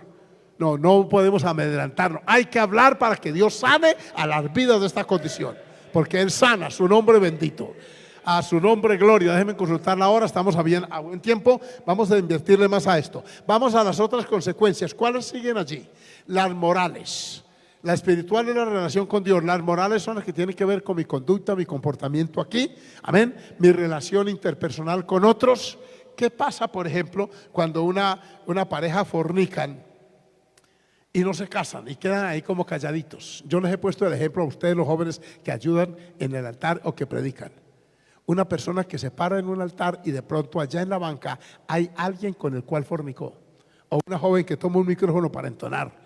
No podemos amedrentarnos. Hay que hablar para que Dios sane a las vidas de esta condición, porque Él sana, su nombre bendito. A su nombre gloria. Déjenme consultarla ahora, estamos a buen tiempo. Vamos a invertirle más a esto. Vamos a las otras consecuencias. ¿Cuáles siguen allí? Las morales. La espiritual es la relación con Dios. Las morales son las que tienen que ver con mi conducta, mi comportamiento aquí. Amén. Mi relación interpersonal con otros. ¿Qué pasa, por ejemplo, cuando una pareja fornican y no se casan y quedan ahí como calladitos? Yo les he puesto el ejemplo a ustedes, los jóvenes que ayudan en el altar o que predican. Una persona que se para en un altar y de pronto allá en la banca hay alguien con el cual fornicó. O una joven que toma un micrófono para entonar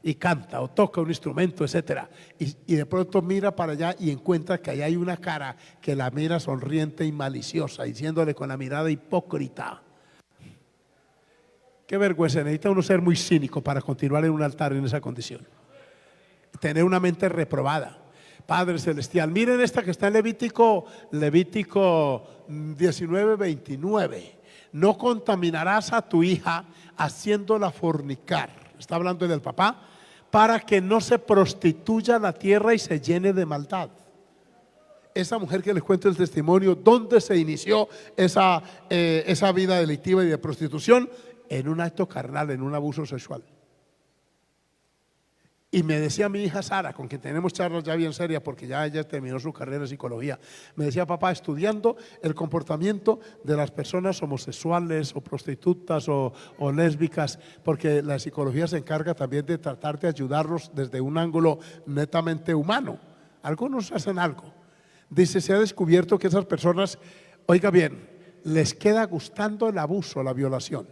y canta o toca un instrumento, etcétera, y de pronto mira para allá y encuentra que allá hay una cara que la mira sonriente y maliciosa, diciéndole con la mirada hipócrita. Qué vergüenza. Necesita uno ser muy cínico para continuar en un altar en esa condición, tener una mente reprobada. Padre celestial, miren esta que está en Levítico 19:29. No contaminarás a tu hija haciéndola fornicar. Está hablando del papá, para que no se prostituya la tierra y se llene de maldad. Esa mujer que les cuento el testimonio, ¿dónde se inició esa vida delictiva y de prostitución? En un acto carnal, en un abuso sexual. Y me decía mi hija Sara, con quien tenemos charlas ya bien serias, porque ya ella terminó su carrera en psicología, me decía: papá, estudiando el comportamiento de las personas homosexuales o prostitutas o lésbicas, porque la psicología se encarga también de tratar de ayudarlos desde un ángulo netamente humano. Algunos hacen algo. Dice, se ha descubierto que esas personas, oiga bien, les queda gustando el abuso, la violación.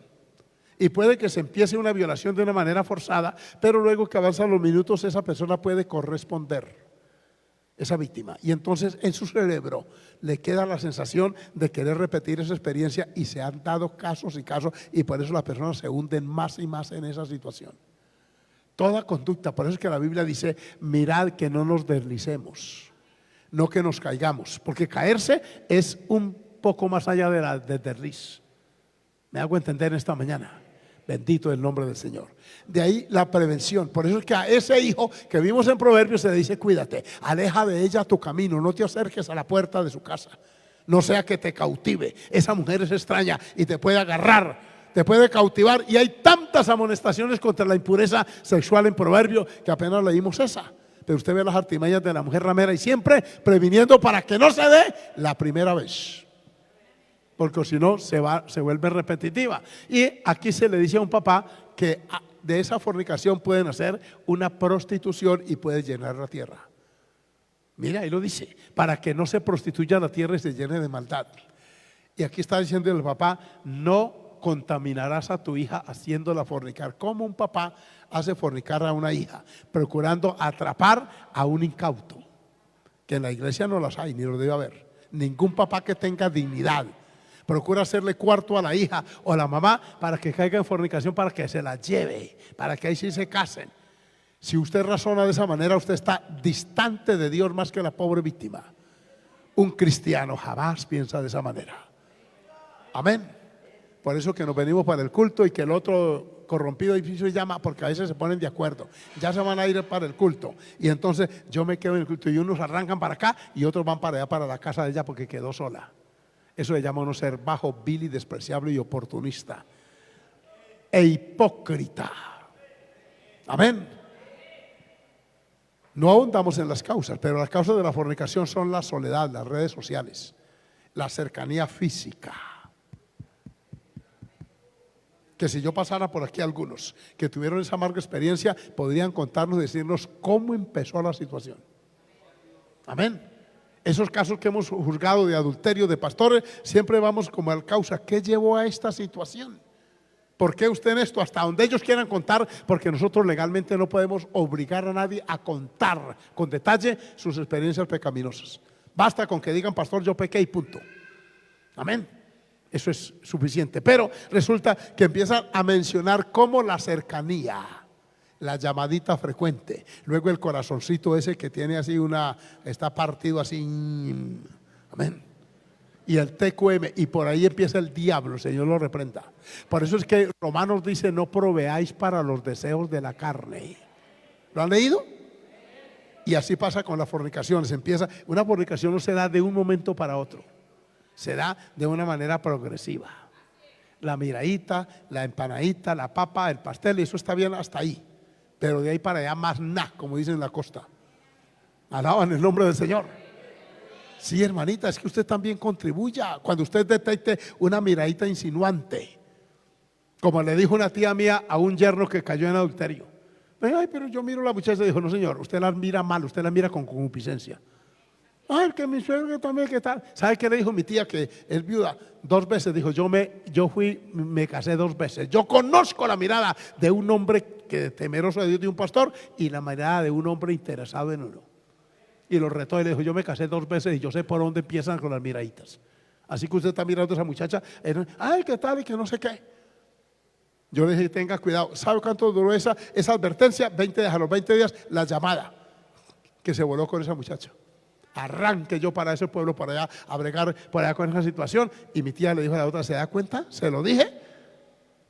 Y puede que se empiece una violación de una manera forzada, pero luego que avanzan los minutos esa persona puede corresponder, esa víctima. Y entonces en su cerebro le queda la sensación de querer repetir esa experiencia, y se han dado casos y casos, y por eso las personas se hunden más y más en esa situación. Toda conducta, por eso es que la Biblia dice: mirad que no nos deslicemos, no que nos caigamos, porque caerse es un poco más allá de desliz. ¿Me hago entender esta mañana? Bendito el nombre del Señor. De ahí la prevención. Por eso es que a ese hijo que vimos en Proverbios se le dice: cuídate, aleja de ella tu camino, no te acerques a la puerta de su casa, no sea que te cautive. Esa mujer es extraña y te puede agarrar, te puede cautivar. Y hay tantas amonestaciones contra la impureza sexual en Proverbios que apenas leímos esa. Pero usted ve las artimañas de la mujer ramera, y siempre previniendo para que no se dé la primera vez, porque si no se vuelve repetitiva. Y aquí se le dice a un papá que de esa fornicación pueden hacer una prostitución y puede llenar la tierra. Mira, ahí lo dice: para que no se prostituya la tierra y se llene de maldad. Y aquí está diciendo el papá: no contaminarás a tu hija haciéndola fornicar. ¿Cómo un papá hace fornicar a una hija? Procurando atrapar a un incauto, que en la iglesia no las hay, ni lo debe haber. Ningún papá que tenga dignidad procura hacerle cuarto a la hija o a la mamá para que caiga en fornicación, para que se la lleve, para que ahí sí se casen. Si usted razona de esa manera, usted está distante de Dios más que la pobre víctima. Un cristiano jamás piensa de esa manera. Amén. Por eso que nos venimos para el culto, y que el otro corrompido edificio llama, porque a veces se ponen de acuerdo, ya se van a ir para el culto, y entonces yo me quedo en el culto, y unos arrancan para acá y otros van para allá, para la casa de ella, porque quedó sola. Eso le llama a uno ser bajo, vil y despreciable y oportunista e hipócrita. Amén. No ahondamos en las causas, pero las causas de la fornicación son la soledad, las redes sociales, la cercanía física. Que si yo pasara por aquí, algunos que tuvieron esa amarga experiencia podrían contarnos y decirnos cómo empezó la situación. Amén. Esos casos que hemos juzgado de adulterio de pastores, siempre vamos como a la causa. ¿Qué llevó a esta situación? ¿Por qué usted en esto? Hasta donde ellos quieran contar, porque nosotros legalmente no podemos obligar a nadie a contar con detalle sus experiencias pecaminosas. Basta con que digan, pastor, yo pequé y punto. Amén. Eso es suficiente. Pero resulta que empiezan a mencionar como la cercanía, la llamadita frecuente, luego el corazoncito ese que tiene así está partido así. Amén. Y el TQM, y por ahí empieza el diablo, el Señor lo reprenda. Por eso es que Romanos dice, no proveáis para los deseos de la carne. ¿Lo han leído? Y así pasa con las fornicaciones. Una fornicación no se da de un momento para otro, se da de una manera progresiva. La miradita, la empanadita, la papa, el pastel, y eso está bien hasta ahí. Pero de ahí para allá más nada, como dicen en la costa. Alaban el nombre del Señor. Sí, hermanita, es que usted también contribuya. Cuando usted detecte una miradita insinuante, como le dijo una tía mía a un yerno que cayó en adulterio. Ay, pero yo miro a la muchacha y dijo, no señor, usted la mira mal, usted la mira con concupiscencia. Ay, que mi suegro también, ¿qué tal? ¿Sabe qué le dijo mi tía, que es viuda? 2 veces dijo, me casé 2 veces. Yo conozco la mirada de un hombre que temeroso de Dios, de un pastor, y la mirada de un hombre interesado en uno. Y lo retó y le dijo, yo me casé 2 veces y yo sé por dónde empiezan con las miraditas. Así que usted está mirando a esa muchacha, ay, ¿qué tal? Y que no sé qué. Yo le dije, tenga cuidado. ¿Sabe cuánto duró esa advertencia? A los 20 días, la llamada que se voló con esa muchacha. Arranque yo para ese pueblo, para allá, a bregar por allá con esa situación. Y mi tía le dijo a la otra, ¿se da cuenta? Se lo dije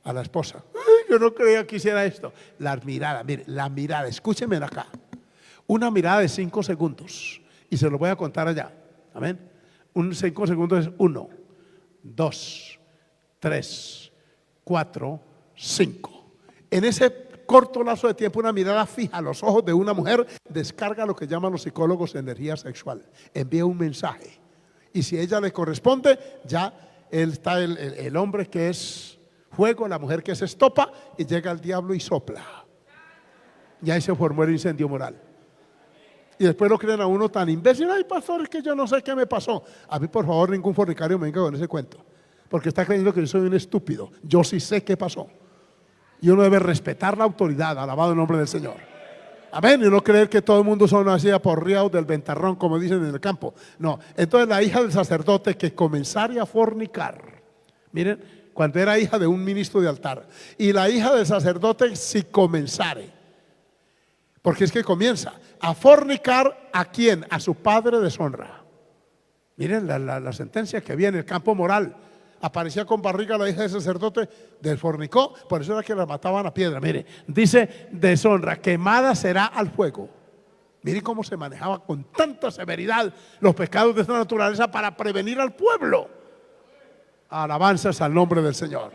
a la esposa. Ay, yo no creía que hiciera esto. La mirada, mire, la mirada, escúcheme acá. Una mirada de 5 segundos. Y se lo voy a contar allá. Amén. 5 segundos es 1, 2, 3, 4, 5. En ese corto lazo de tiempo, una mirada fija a los ojos de una mujer descarga lo que llaman los psicólogos energía sexual. Envía un mensaje. Y si ella le corresponde, ya está el hombre que es fuego, la mujer que es estopa, y llega el diablo y sopla. Y ahí se formó el incendio moral. Y después lo creen a uno tan imbécil. Ay, pastor, es que yo no sé qué me pasó. A mí, por favor, ningún fornicario me venga con ese cuento, porque está creyendo que yo soy un estúpido. Yo sí sé qué pasó. Y uno debe respetar la autoridad, alabado el nombre del Señor. Amén. Y no creer que todo el mundo son así aporreados del ventarrón, como dicen en el campo. No. Entonces la hija del sacerdote que comenzara a fornicar, miren, cuando era hija de un ministro de altar, y la hija del sacerdote si comenzare, porque es que comienza a fornicar, ¿a quién? A su padre deshonra. Miren la sentencia que había en el campo moral. Aparecía con barriga la hija del sacerdote, del fornicó, por eso era que la mataban a piedra. Mire, dice deshonra, quemada será al fuego. Miren cómo se manejaba con tanta severidad los pecados de esta naturaleza para prevenir al pueblo. Alabanzas al nombre del Señor.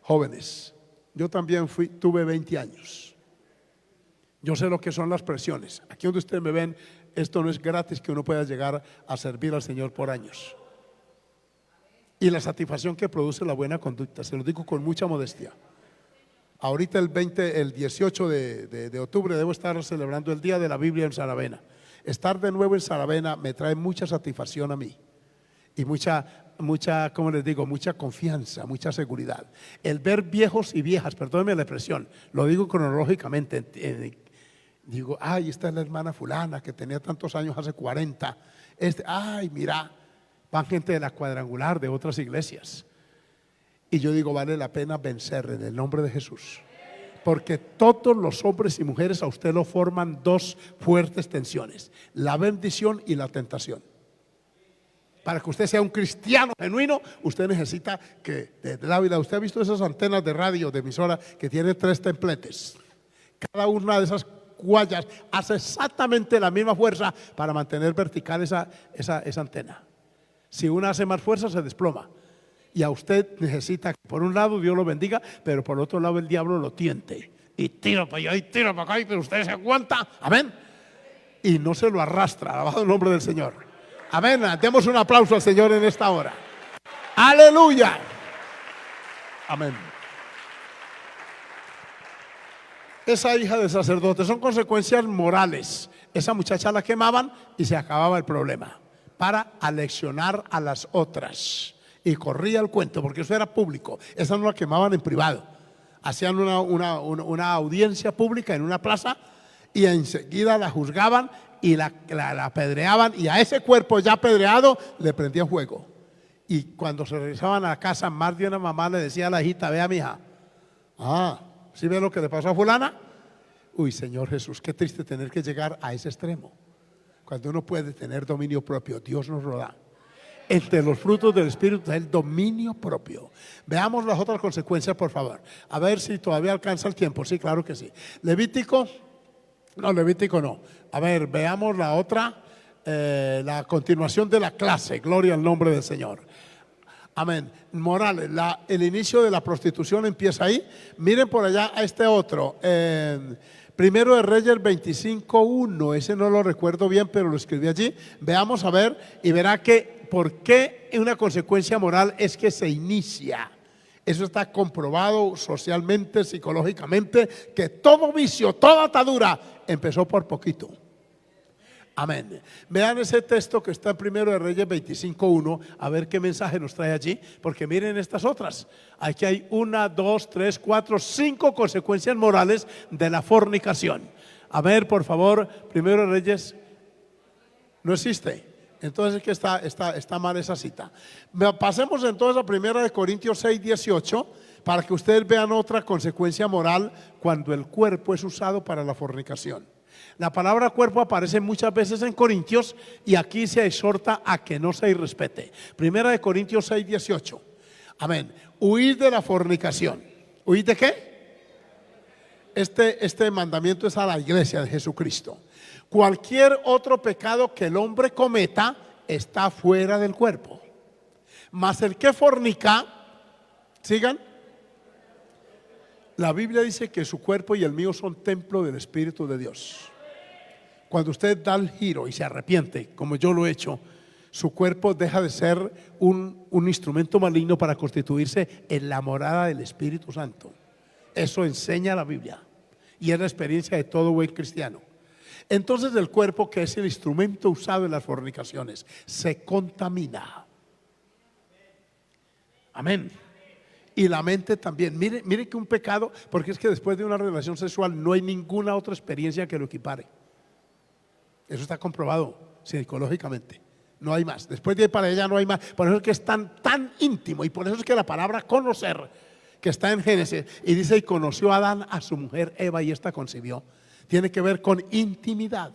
Jóvenes, yo también tuve 20 años. Yo sé lo que son las presiones. Aquí donde ustedes me ven, esto no es gratis que uno pueda llegar a servir al Señor por años. Y la satisfacción que produce la buena conducta, se lo digo con mucha modestia. Ahorita el 18 de octubre debo estar celebrando el Día de la Biblia en Saravena. Estar de nuevo en Saravena me trae mucha satisfacción a mí. Y mucha, ¿cómo les digo? Mucha confianza, mucha seguridad. El ver viejos y viejas, perdónenme la expresión, lo digo cronológicamente. Digo, ay, esta es la hermana fulana que tenía tantos años, hace 40. Ay, mira, van gente de la cuadrangular, de otras iglesias. Y yo digo, vale la pena vencer en el nombre de Jesús. Porque todos los hombres y mujeres a usted lo forman 2 fuertes tensiones: la bendición y la tentación. Para que usted sea un cristiano genuino, usted necesita que desde la vida. Usted ha visto esas antenas de radio, de emisora, que tienen 3 templetes. Cada una de esas guayas hace exactamente la misma fuerza para mantener vertical esa antena. Si una hace más fuerza, se desploma. Y a usted necesita que por un lado Dios lo bendiga, pero por otro lado el diablo lo tiente. Y tira para allá y tira para acá, pero usted se aguanta. Amén. Y no se lo arrastra. Alabado el nombre del Señor. Amén. Demos un aplauso al Señor en esta hora. Aleluya. Amén. Esa hija del sacerdote son consecuencias morales. Esa muchacha la quemaban y se acababa el problema, para aleccionar a las otras. Y corría el cuento, porque eso era público. Esa no la quemaban en privado. Hacían una audiencia pública en una plaza y enseguida la juzgaban y la apedreaban, y a ese cuerpo ya apedreado le prendían fuego. Y cuando se regresaban a la casa, más de una mamá le decía a la hijita: vea, mija, ¿sí ve lo que le pasó a fulana? Uy, Señor Jesús, qué triste tener que llegar a ese extremo. Cuando uno puede tener dominio propio, Dios nos lo da. Entre los frutos del Espíritu está el dominio propio. Veamos las otras consecuencias, por favor. A ver si todavía alcanza el tiempo. Sí, claro que sí. Levítico no. A ver, veamos la otra, la continuación de la clase. Gloria al nombre del Señor. Amén. Morales, el inicio de la prostitución empieza ahí. Miren por allá a este otro. Primero de Reyes 25:1. Ese no lo recuerdo bien, pero lo escribí allí. Veamos a ver y verá que por qué una consecuencia moral es que se inicia. Eso está comprobado socialmente, psicológicamente, que todo vicio, toda atadura empezó por poquito. Amén. Vean ese texto que está en Primero de Reyes 25:1, a ver qué mensaje nos trae allí, porque miren estas otras. Aquí hay 1, 2, 3, 4, 5 consecuencias morales de la fornicación. A ver, por favor, Primero de Reyes no existe. Entonces, que está mal esa cita. Pasemos entonces a Primera de Corintios 6:18, para que ustedes vean otra consecuencia moral cuando el cuerpo es usado para la fornicación. La palabra cuerpo aparece muchas veces en Corintios y aquí se exhorta a que no se irrespete. Primera de Corintios 6:18. Amén. Huid de la fornicación. ¿Huid de qué? Este mandamiento es a la iglesia de Jesucristo. Cualquier otro pecado que el hombre cometa está fuera del cuerpo. Mas el que fornica, sigan. La Biblia dice que su cuerpo y el mío son templo del Espíritu de Dios. Cuando usted da el giro y se arrepiente, como yo lo he hecho, su cuerpo deja de ser un instrumento maligno para constituirse en la morada del Espíritu Santo. Eso enseña la Biblia y es la experiencia de todo buen cristiano. Entonces el cuerpo, que es el instrumento usado en las fornicaciones, se contamina. Amén. Y la mente también. Mire que un pecado, porque es que después de una relación sexual no hay ninguna otra experiencia que lo equipare. Eso está comprobado psicológicamente. No hay más. Después de ahí para allá no hay más. Por eso es que es tan íntimo. Y por eso es que la palabra conocer, que está en Génesis, y dice: y conoció Adán a su mujer Eva y ésta concibió, tiene que ver con intimidad.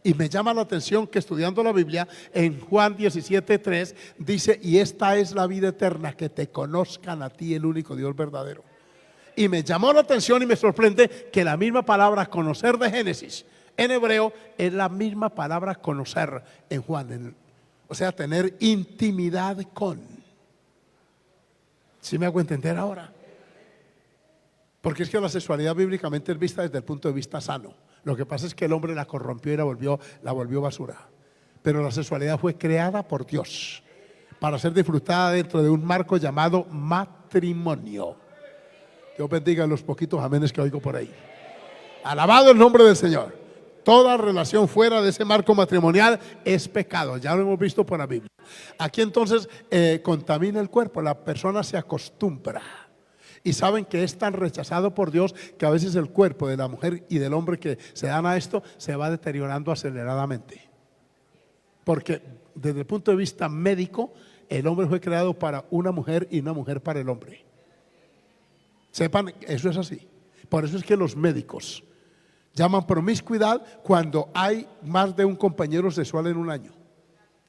Y me llama la atención que estudiando la Biblia, en Juan 17:3 dice: y esta es la vida eterna, que te conozcan a ti, el único Dios verdadero. Y me llamó la atención y me sorprende que la misma palabra conocer de Génesis en hebreo es la misma palabra conocer en Juan, o sea, tener intimidad con. ¿Sí me hago entender ahora? Porque es que la sexualidad bíblicamente es vista desde el punto de vista sano. Lo que pasa es que el hombre la corrompió y la volvió basura. Pero la sexualidad fue creada por Dios para ser disfrutada dentro de un marco llamado matrimonio. Dios bendiga los poquitos amenes que oigo por ahí. Alabado el nombre del Señor. Toda relación fuera de ese marco matrimonial es pecado. Ya lo hemos visto por la Biblia. Aquí entonces contamina el cuerpo. La persona se acostumbra. Y saben que es tan rechazado por Dios que a veces el cuerpo de la mujer y del hombre que se dan a esto se va deteriorando aceleradamente. Porque desde el punto de vista médico, el hombre fue creado para una mujer y una mujer para el hombre. Sepan, eso es así. Por eso es que los médicos llaman promiscuidad cuando hay más de un compañero sexual en un año.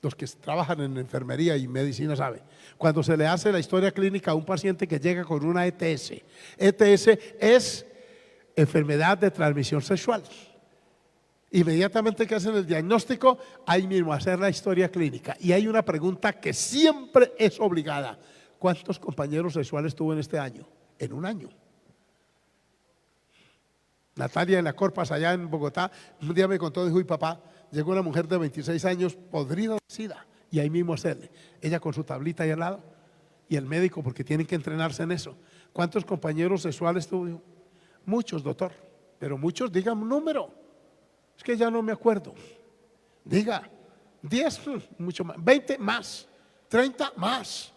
Los que trabajan en enfermería y medicina saben. Cuando se le hace la historia clínica a un paciente que llega con una ETS. ETS es enfermedad de transmisión sexual. Inmediatamente que hacen el diagnóstico, ahí mismo hacer la historia clínica. Y hay una pregunta que siempre es obligada: ¿cuántos compañeros sexuales tuvo en este año? En un año. Natalia en la Corpas, allá en Bogotá, un día me contó, dijo: y papá, llegó una mujer de 26 años podrida de sida. Y ahí mismo hacerle, ella con su tablita ahí al lado, y el médico, porque tienen que entrenarse en eso. ¿Cuántos compañeros sexuales tuvo? Dijo: muchos, doctor. Pero muchos, digan un número. Es que ya no me acuerdo. Diga, 10, mucho más, 20 más, 30 más.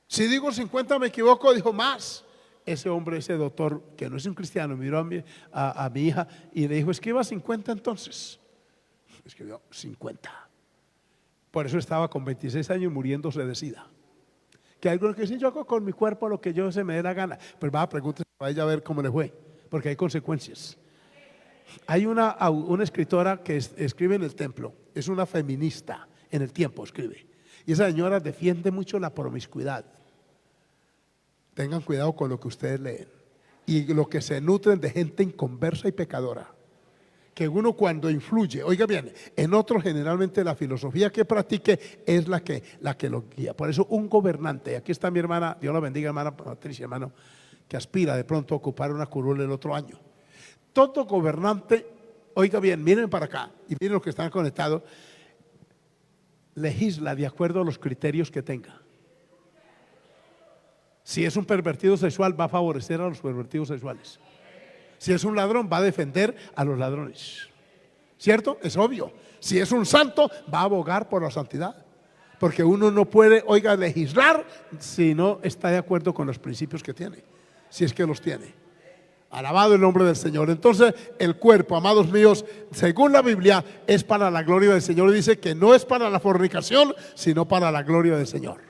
Si digo 50 me equivoco, dijo más. Ese hombre, ese doctor, que no es un cristiano, miró a mi hija y le dijo: escriba 50 entonces. Escribió 50. Por eso estaba con 26 años muriéndose de sida. Que hay algunos que dicen: yo hago con mi cuerpo lo que yo se me dé la gana. Pues va, pregúntese a ella a ver cómo le fue, porque hay consecuencias. Hay una escritora que escribe en El Templo, es una feminista, en El Tiempo escribe, y esa señora defiende mucho la promiscuidad. Tengan cuidado con lo que ustedes leen y lo que se nutren de gente inconversa y pecadora, que uno cuando influye, oiga bien, en otro generalmente la filosofía que practique es la que lo guía. Por eso un gobernante, aquí está mi hermana, Dios la bendiga, hermana Patricia, hermano, que aspira de pronto a ocupar una curul el otro año. Todo gobernante, oiga bien, miren para acá y miren los que están conectados, legisla de acuerdo a los criterios que tenga. Si es un pervertido sexual, va a favorecer a los pervertidos sexuales. Si es un ladrón, va a defender a los ladrones. ¿Cierto? Es obvio. Si es un santo, va a abogar por la santidad. Porque uno no puede, oiga, legislar si no está de acuerdo con los principios que tiene. Si es que los tiene. Alabado el nombre del Señor. Entonces, el cuerpo, amados míos, según la Biblia, es para la gloria del Señor. Y dice que no es para la fornicación, sino para la gloria del Señor.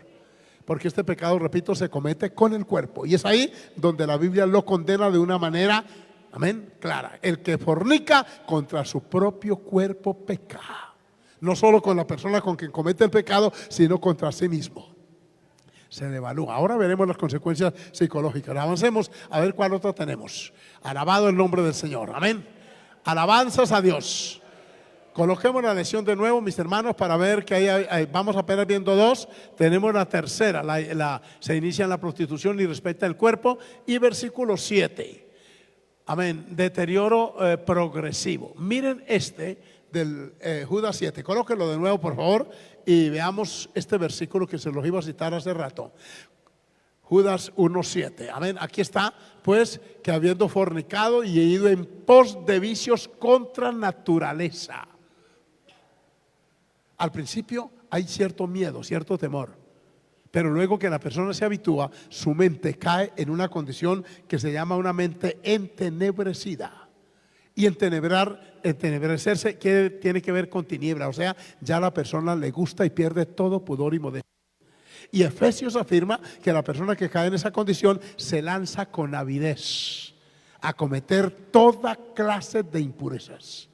Porque este pecado, repito, se comete con el cuerpo. Y es ahí donde la Biblia lo condena de una manera, amén, clara. El que fornica contra su propio cuerpo peca. No solo con la persona con quien comete el pecado, sino contra sí mismo. Se devalúa. Ahora veremos las consecuencias psicológicas. Avancemos a ver cuál otra tenemos. Alabado el nombre del Señor. Amén. Alabanzas a Dios. Coloquemos la lección de nuevo, mis hermanos, para ver que ahí vamos apenas viendo dos. Tenemos la tercera, se inicia en la prostitución y respecta el cuerpo. Y versículo 7. Amén. Deterioro progresivo. Miren del Judas 7. Colóquenlo de nuevo, por favor, y veamos este versículo que se los iba a citar hace rato. Judas 1:7. Amén. Aquí está, pues, que habiendo fornicado y ido en pos de vicios contra naturaleza. Al principio hay cierto miedo, cierto temor, pero luego que la persona se habitúa, su mente cae en una condición que se llama una mente entenebrecida. Y entenebrecerse tiene que ver con tiniebla, o sea, ya la persona le gusta y pierde todo pudor y modestia. Y Efesios afirma que la persona que cae en esa condición se lanza con avidez a cometer toda clase de impurezas.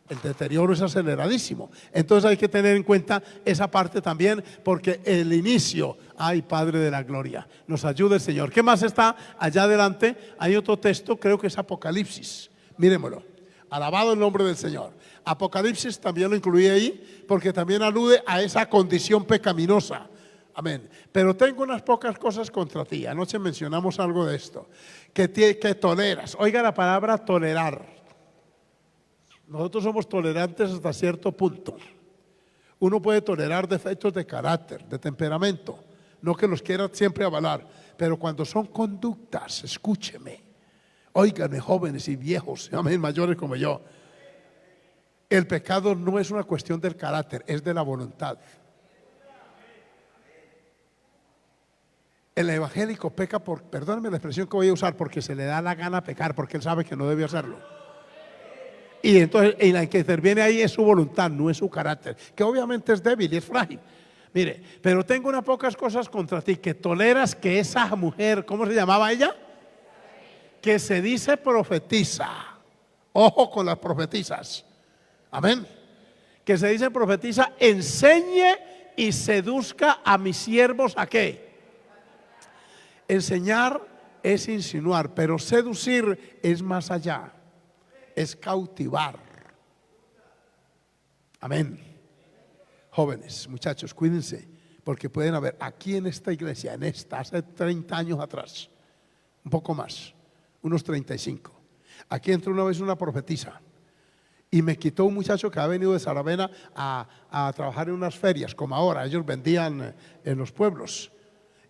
El deterioro es aceleradísimo. Entonces hay que tener en cuenta esa parte también, porque el inicio, ay Padre de la gloria, nos ayude el Señor. ¿Qué más está allá adelante? Hay otro texto, creo que es Apocalipsis. Miremoslo. Alabado el nombre del Señor. Apocalipsis también lo incluí ahí, porque también alude a esa condición pecaminosa. Amén. Pero tengo unas pocas cosas contra ti. Anoche mencionamos algo de esto. Que toleras. Oiga la palabra tolerar. Nosotros somos tolerantes hasta cierto punto. Uno puede tolerar defectos de carácter, de temperamento, no que los quiera siempre avalar, pero cuando son conductas, escúcheme, óiganme, jóvenes y viejos, amén, mayores como yo, el pecado no es una cuestión del carácter, es de la voluntad. El evangélico peca perdónenme la expresión que voy a usar, porque se le da la gana pecar, porque él sabe que no debe hacerlo. Y entonces en la que interviene ahí es su voluntad, no es su carácter, que obviamente es débil y es frágil. Mire, pero tengo unas pocas cosas contra ti, que toleras que esa mujer, ¿cómo se llamaba ella? Que se dice profetiza. Ojo con las profetizas. Amén. Que se dice profetiza, enseñe y seduzca a mis siervos ¿a qué? Enseñar es insinuar, pero seducir es más allá. es cautivar. Amén. Jóvenes, muchachos, cuídense, porque pueden haber aquí en esta iglesia, hace 30 años atrás, un poco más, unos 35. Aquí entró una vez una profetisa y me quitó un muchacho que ha venido de Saravena a trabajar en unas ferias, como ahora. Ellos vendían en los pueblos.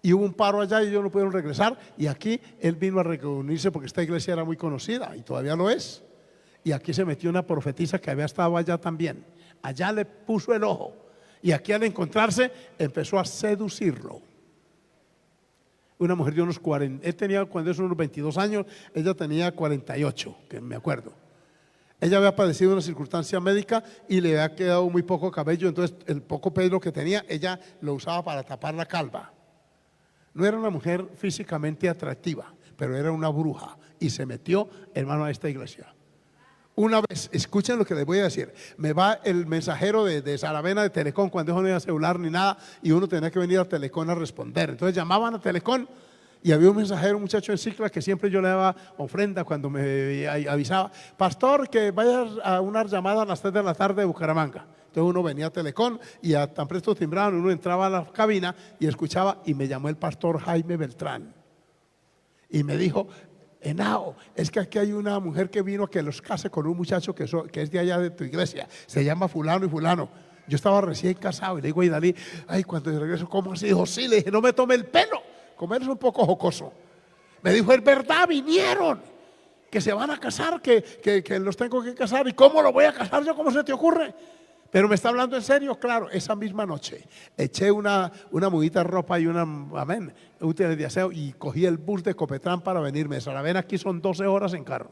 Y hubo un paro allá y ellos no pudieron regresar. Y aquí él vino a reunirse porque esta iglesia era muy conocida y todavía lo es. Y aquí se metió una profetisa que había estado allá también. Allá le puso el ojo. Y aquí al encontrarse empezó a seducirlo. Una mujer de unos 40, él tenía cuando es unos 22 años, ella tenía 48, que me acuerdo. Ella había padecido una circunstancia médica y le había quedado muy poco cabello, entonces el poco pelo que tenía, ella lo usaba para tapar la calva. No era una mujer físicamente atractiva, pero era una bruja y se metió, hermano, a esta iglesia. Una vez, escuchen lo que les voy a decir, me va el mensajero de Saravena de Telecom, cuando no había celular ni nada, y uno tenía que venir a Telecom a responder. Entonces llamaban a Telecom y había un mensajero, un muchacho en Cicla, que siempre yo le daba ofrenda cuando me avisaba: pastor, que vaya a una llamada a las 3 de la tarde de Bucaramanga. Entonces uno venía a Telecom y a tan presto timbraban, uno entraba a la cabina y escuchaba, y me llamó el pastor Jaime Beltrán y me dijo: Henao, es que aquí hay una mujer que vino a que los case con un muchacho que es de allá de tu iglesia, se llama fulano y fulano. Yo estaba recién casado y le digo a Idalí: ay, cuando yo regreso, ¿cómo así? Dijo: sí. Le dije: no me tome el pelo, como eres un poco jocoso. Me dijo: es verdad, vinieron, que se van a casar, que los tengo que casar. ¿Y cómo lo voy a casar yo? ¿Cómo se te ocurre? Pero me está hablando en serio. Claro, esa misma noche eché una mudita de ropa y amén, útiles de aseo, y cogí el bus de Copetrán para venirme de Saravena. Aquí son 12 horas en carro.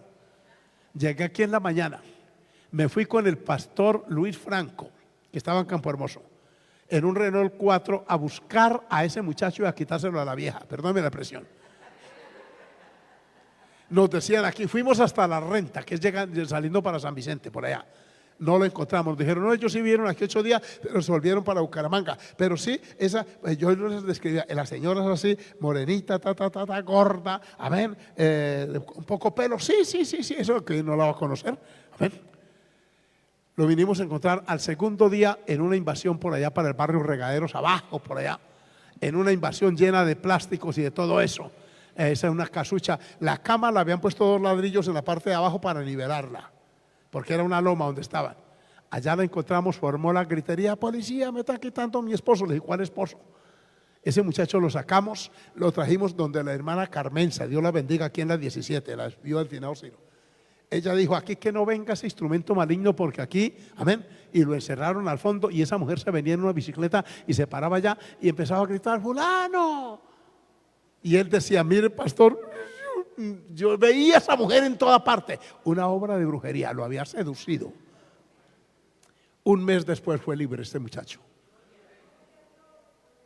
Llegué aquí en la mañana, me fui con el pastor Luis Franco, que estaba en Campo Hermoso, en un Renault 4 a buscar a ese muchacho y a quitárselo a la vieja. Perdóname la expresión. Nos decían aquí, fuimos hasta La Renta, que es saliendo para San Vicente, por allá. No lo encontramos, nos dijeron: no, ellos sí vieron aquí 8 días, pero se volvieron para Bucaramanga. Pero sí, yo les describía, la señora es así, morenita, gorda, amén, un poco pelo, sí, eso que no la va a conocer, amén. Lo vinimos a encontrar al segundo día en una invasión por allá para el barrio Regaderos, abajo por allá, en una invasión llena de plásticos y de todo eso. Esa es una casucha. La cama la habían puesto 2 ladrillos en la parte de abajo para nivelarla, porque era una loma donde estaban. Allá la encontramos, formó la gritería: policía, me está quitando a mi esposo. Le dije: ¿cuál esposo? Ese muchacho lo sacamos, lo trajimos donde la hermana Carmenza, Dios la bendiga, aquí en la 17, la vio al final Ciro. Ella dijo: aquí que no venga ese instrumento maligno, porque aquí, amén. Y lo encerraron al fondo, y esa mujer se venía en una bicicleta y se paraba allá y empezaba a gritar: fulano. Y él decía: mire, pastor, yo veía a esa mujer en toda parte. Una obra de brujería, lo había seducido. Un mes después fue libre este muchacho.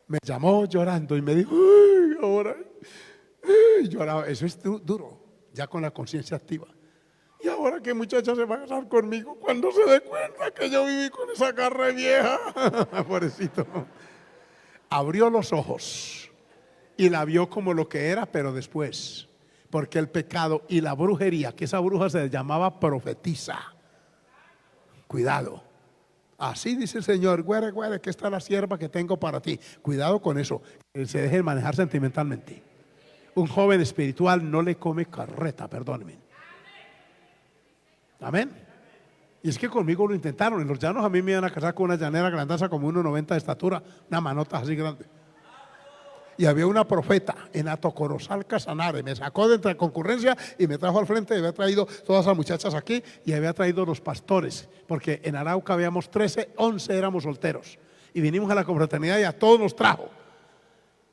Me llamó llorando y me dijo: ay, ahora, lloraba. Eso es duro, ya con la conciencia activa. Y ahora, ¿qué muchacha se va a casar conmigo cuando se dé cuenta que yo viví con esa carne vieja? Pobrecito. Abrió los ojos y la vio como lo que era, pero después, porque el pecado y la brujería, que esa bruja se llamaba profetisa. Cuidado. Así dice el Señor: güere, que está la sierva que tengo para ti. Cuidado con eso, que se deje manejar sentimentalmente. Un joven espiritual no le come carreta, perdónenme. Amén. Y es que conmigo lo intentaron. En los llanos a mí me iban a casar con una llanera grandaza como 1,90 de estatura, una manota así grande. Y había una profeta en Atocorozal Casanare, me sacó de entre concurrencia y me trajo al frente. Y había traído todas las muchachas aquí y había traído los pastores, porque en Arauca habíamos 13, 11 éramos solteros, y vinimos a la confraternidad y a todos nos trajo.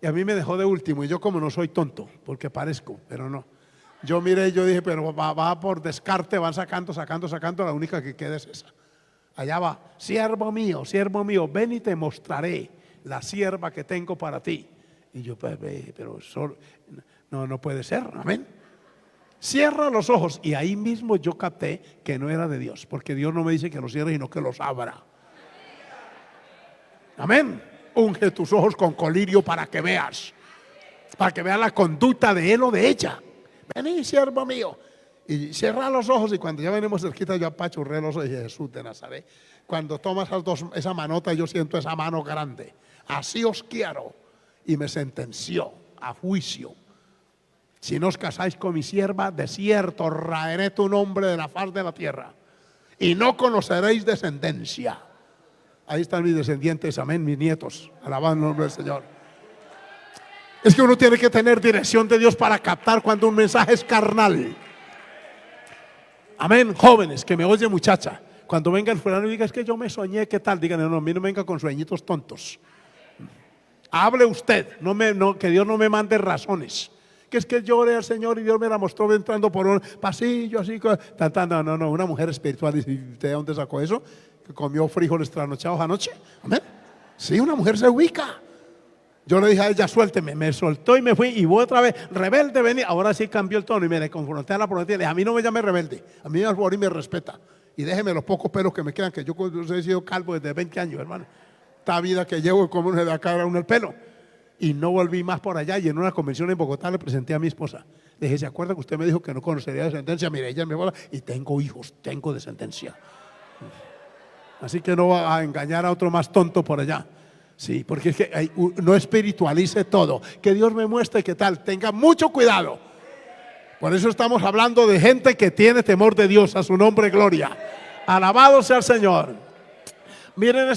Y a mí me dejó de último, y yo, como no soy tonto, porque parezco, pero no, yo miré, yo dije: pero va por descarte, van sacando, la única que queda es esa. Allá va: siervo mío, ven y te mostraré la sierva que tengo para ti. Y yo: pero eso no puede ser, amén. Cierra los ojos, y ahí mismo yo capté que no era de Dios, porque Dios no me dice que los cierre, sino que los abra. Amén. Unge tus ojos con colirio para que veas la conducta de él o de ella. Vení, siervo mío. Y cierra los ojos y cuando ya venimos cerquita yo apachurré los ojos y dije, Jesús de Nazaret, cuando tomas esa manota yo siento esa mano grande. Así os quiero. Y me sentenció a juicio. Si no os casáis con mi sierva, de cierto raeré tu nombre de la faz de la tierra. Y no conoceréis descendencia. Ahí están mis descendientes, amén, mis nietos. Alabado el nombre del Señor. Es que uno tiene que tener dirección de Dios para captar cuando un mensaje es carnal. Amén, jóvenes, que me oye muchacha. Cuando venga el fulano y diga, es que yo me soñé, ¿qué tal? Díganle, no, a mí no me venga con sueñitos tontos. Hable usted, que Dios no me mande razones. Que es que yo oré al Señor y Dios me la mostró entrando por un pasillo así. No, una mujer espiritual. ¿Y usted de dónde sacó eso? Que comió frijoles trasnochados anoche. Amén. Sí, una mujer se ubica. Yo le dije a ella, suélteme, me soltó y me fui y voy otra vez, rebelde, vení. Ahora sí cambió el tono y me le confronté a la prometida. Le dije, a mí no me llame rebelde, a mí me favor y me respeta. Y déjeme los pocos pelos que me quedan, que yo he sido calvo desde 20 años, hermano. Esta vida que llevo, como se le acaba uno el pelo. Y no volví más por allá. Y en una convención en Bogotá le presenté a mi esposa. Le dije, ¿se acuerda que usted me dijo que no conocería descendencia? Mire, ella me habla y tengo hijos, tengo descendencia. Así que no va a engañar a otro más tonto por allá. Sí, porque es que no espiritualice todo. Que Dios me muestre qué tal. Tenga mucho cuidado. Por eso estamos hablando de gente que tiene temor de Dios. A su nombre, gloria. Alabado sea el Señor. Miren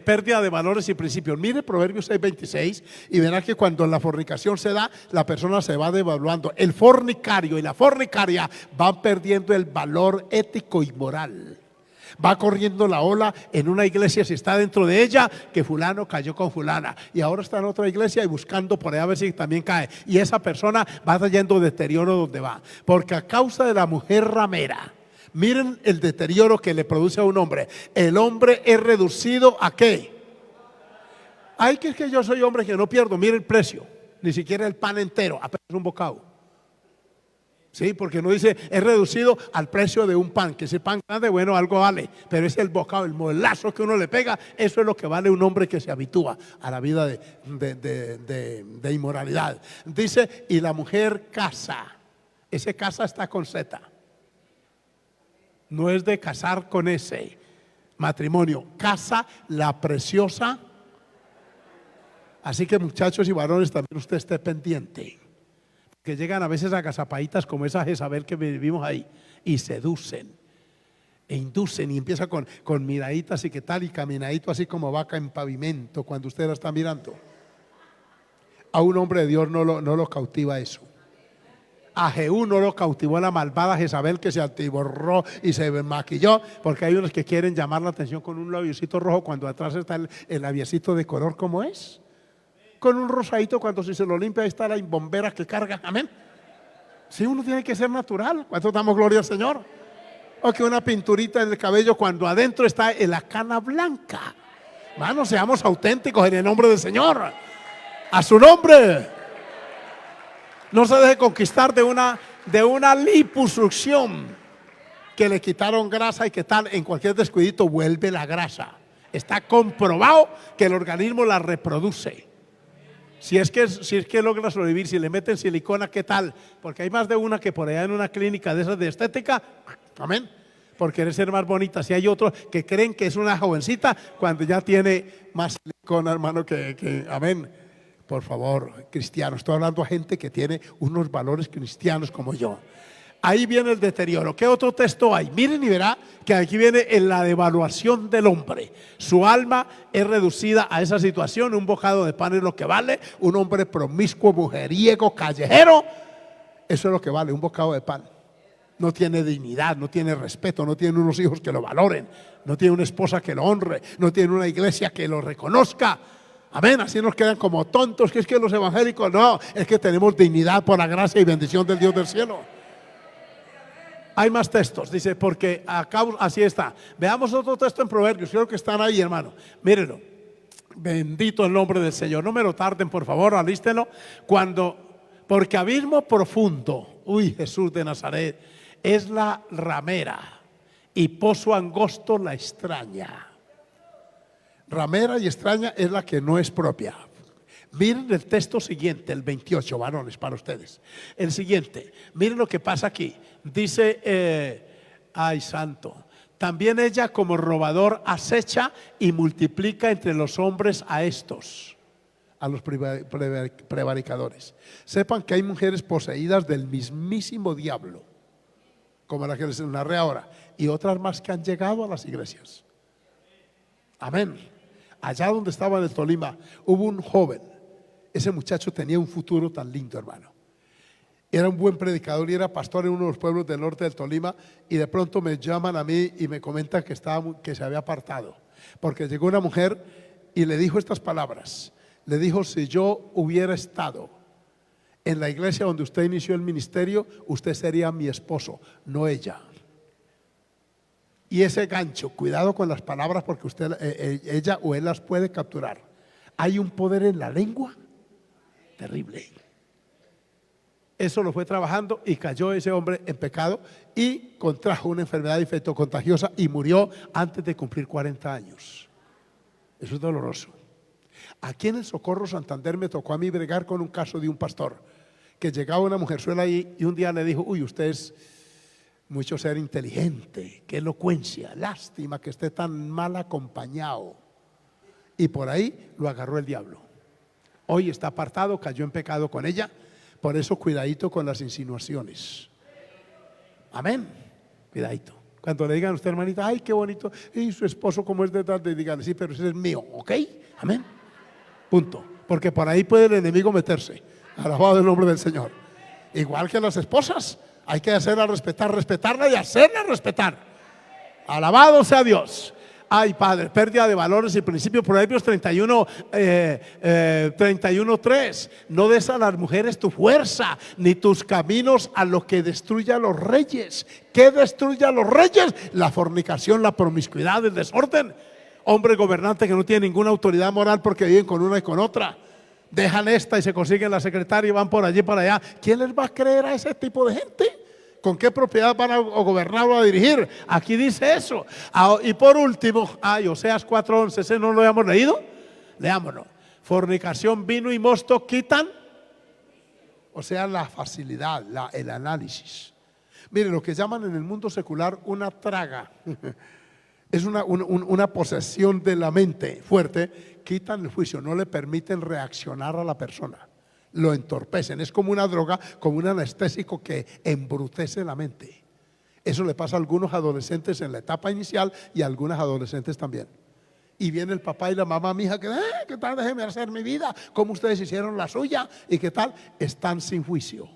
pérdida de valores y principios. Mire Proverbios 6:26 y verá que cuando la fornicación se da, la persona se va devaluando. El fornicario y la fornicaria van perdiendo el valor ético y moral. Va corriendo la ola en una iglesia, si está dentro de ella, que fulano cayó con fulana y ahora está en otra iglesia y buscando por ahí a ver si también cae, y esa persona va trayendo deterioro donde va, porque a causa de la mujer ramera, miren el deterioro que le produce a un hombre. El hombre es reducido ¿a qué? Ay, que es que yo soy hombre que no pierdo. Mire el precio, ni siquiera el pan entero, apenas un bocado. Sí, porque no dice, es reducido al precio de un pan, que ese pan grande, bueno, algo vale, pero es el bocado, el molazo que uno le pega, eso es lo que vale un hombre que se habitúa a la vida de inmoralidad. Dice, y la mujer casa, ese casa está con Z, no es de casar con ese matrimonio, casa la preciosa. Así que muchachos y varones, también usted esté pendiente. Que llegan a veces a agazapaditas como esa Jezabel que vivimos ahí y seducen e inducen y empieza con miraditas y qué tal y caminadito así como vaca en pavimento cuando usted la está mirando. A un hombre de Dios no lo cautiva eso. A Jehú no lo cautivó la malvada Jezabel que se atiborró y se maquilló, porque hay unos que quieren llamar la atención con un labiocito rojo cuando atrás está el labiecito de color como es. Con un rosadito cuando si se lo limpia ahí está la bombera que carga, amén. Si uno tiene que ser natural, ¿cuánto damos gloria al Señor? O que una pinturita en el cabello cuando adentro está en la cana blanca. Hermanos, seamos auténticos en el nombre del Señor. A su nombre. No se deje conquistar de una liposucción que le quitaron grasa y que tal, en cualquier descuidito vuelve la grasa. Está comprobado que el organismo la reproduce. Si es que logra sobrevivir, si le meten silicona, ¿qué tal? Porque hay más de una que por allá en una clínica de esas de estética, amén, por querer ser más bonita. Si hay otros que creen que es una jovencita cuando ya tiene más silicona, hermano, amén. Por favor, cristianos, estoy hablando a gente que tiene unos valores cristianos como yo. Ahí viene el deterioro. ¿Qué otro texto hay? Miren y verá que aquí viene en la devaluación del hombre. Su alma es reducida a esa situación. Un bocado de pan es lo que vale. Un hombre promiscuo, mujeriego, callejero, eso es lo que vale, un bocado de pan. No tiene dignidad, no tiene respeto, no tiene unos hijos que lo valoren, no tiene una esposa que lo honre, no tiene una iglesia que lo reconozca. Amén, así nos quedan como tontos, que es que los evangélicos no, es que tenemos dignidad por la gracia y bendición del Dios del cielo. Hay más textos, dice, porque acá así está. Veamos otro texto en Proverbios, creo que están ahí, hermano. Mírenlo. Bendito el nombre del Señor. No me lo tarden, por favor, alístenlo. Porque abismo profundo, Jesús de Nazaret, es la ramera y pozo angosto la extraña. Ramera y extraña es la que no es propia. Miren el texto siguiente, el 28, varones, para ustedes. El siguiente, miren lo que pasa aquí. Dice, ay santo, también ella como robador acecha y multiplica entre los hombres a estos, a los prevaricadores. Sepan que hay mujeres poseídas del mismísimo diablo, como la que les narré ahora, y otras más que han llegado a las iglesias. Amén. Allá donde estaba en el Tolima, hubo un joven. Ese muchacho tenía un futuro tan lindo, hermano. Era un buen predicador y era pastor en uno de los pueblos del norte del Tolima. Y de pronto me llaman a mí y me comentan que se había apartado, porque llegó una mujer y le dijo estas palabras. Le dijo: si yo hubiera estado en la iglesia donde usted inició el ministerio, usted sería mi esposo, no ella. Y ese gancho, cuidado con las palabras, porque ella o él las puede capturar. Hay un poder en la lengua terrible. Eso lo fue trabajando y cayó ese hombre en pecado y contrajo una enfermedad infectocontagiosa y murió antes de cumplir 40 años. Eso es doloroso. Aquí en el Socorro Santander me tocó a mí bregar con un caso de un pastor que llegaba una mujerzuela ahí y un día le dijo: uy, usted es mucho ser inteligente, qué elocuencia, lástima que esté tan mal acompañado. Y por ahí lo agarró el diablo. Hoy está apartado, cayó en pecado con ella. Por eso cuidadito con las insinuaciones. Amén. Cuidadito. Cuando le digan a usted, hermanita, ay, qué bonito, y su esposo como es de tarde, díganle: sí, pero ese es mío, ¿ok? Amén. Punto. Porque por ahí puede el enemigo meterse. Alabado el nombre del Señor. Igual que las esposas, hay que hacerla respetar, respetarla y hacerla respetar. Alabado sea Dios. Ay, Padre, pérdida de valores y principios. Proverbios 31:3. No des a las mujeres tu fuerza, ni tus caminos a lo que destruya a los reyes. ¿Qué destruye a los reyes? La fornicación, la promiscuidad, el desorden. Hombres gobernantes que no tienen ninguna autoridad moral porque viven con una y con otra. Dejan esta y se consiguen la secretaria y van por allí para allá. ¿Quién les va a creer a ese tipo de gente? ¿Con qué propiedad van a gobernar o a dirigir? Aquí dice eso. Y por último, Oseas 4:11, ¿ese no lo habíamos leído? Leámoslo. Fornicación, vino y mosto quitan, o sea, la facilidad, el análisis. Miren, lo que llaman en el mundo secular una traga es una posesión de la mente fuerte. Quitan el juicio, no le permiten reaccionar a la persona. Lo entorpecen, es como una droga, como un anestésico que embrutece la mente. Eso le pasa a algunos adolescentes en la etapa inicial y a algunas adolescentes también. Y viene el papá y la mamá: mi hija, ¿qué tal? Déjeme hacer mi vida, como ustedes hicieron la suya, y qué tal. Están sin juicio.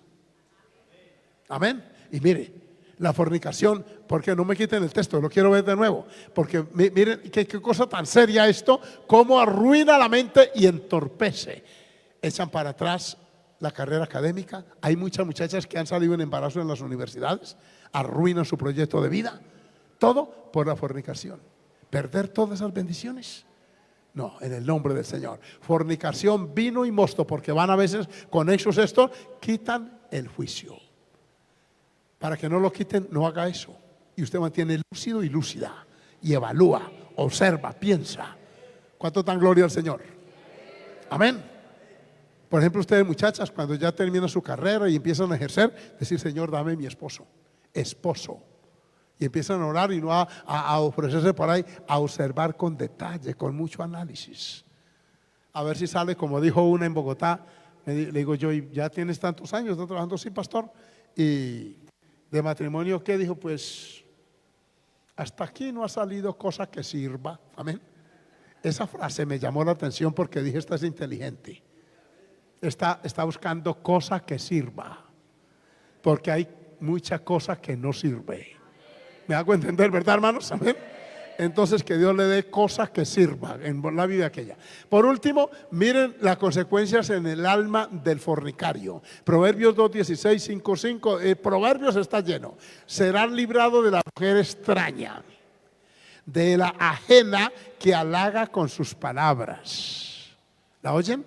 Amén. Y mire, la fornicación, porque no me quiten el texto, lo quiero ver de nuevo, porque miren qué cosa tan seria esto, cómo arruina la mente y entorpece. Echan para atrás la carrera académica. Hay muchas muchachas que han salido en embarazo en las universidades, arruinan su proyecto de vida, todo por la fornicación. Perder todas esas bendiciones, no, en el nombre del Señor. Fornicación, vino y mosto, porque van a veces con hechos estos, quitan el juicio. Para que no lo quiten, no haga eso. Y usted mantiene lúcido y lúcida, y evalúa, observa, piensa. ¿Cuánto dan gloria al Señor? Amén. Por ejemplo, ustedes, muchachas, cuando ya terminan su carrera y empiezan a ejercer, decir: Señor, dame mi esposo. Y empiezan a orar y no a ofrecerse por ahí, a observar con detalle, con mucho análisis. A ver si sale, como dijo una en Bogotá. Le digo yo: ¿y ya tienes tantos años? ¿Estás trabajando? Sí, pastor. Y de matrimonio, ¿qué? Dijo: pues hasta aquí no ha salido cosa que sirva. Amén. Esa frase me llamó la atención porque dije: esta es inteligente. Está buscando cosa que sirva, porque hay mucha cosa que no sirve. ¿Me hago entender, verdad, hermanos? Amén. Entonces, que Dios le dé cosas que sirvan en la vida aquella. Por último, miren las consecuencias en el alma del fornicario. Proverbios 2:16, 5:5. Proverbios está lleno. Serán librados de la mujer extraña, de la ajena que halaga con sus palabras. ¿La oyen?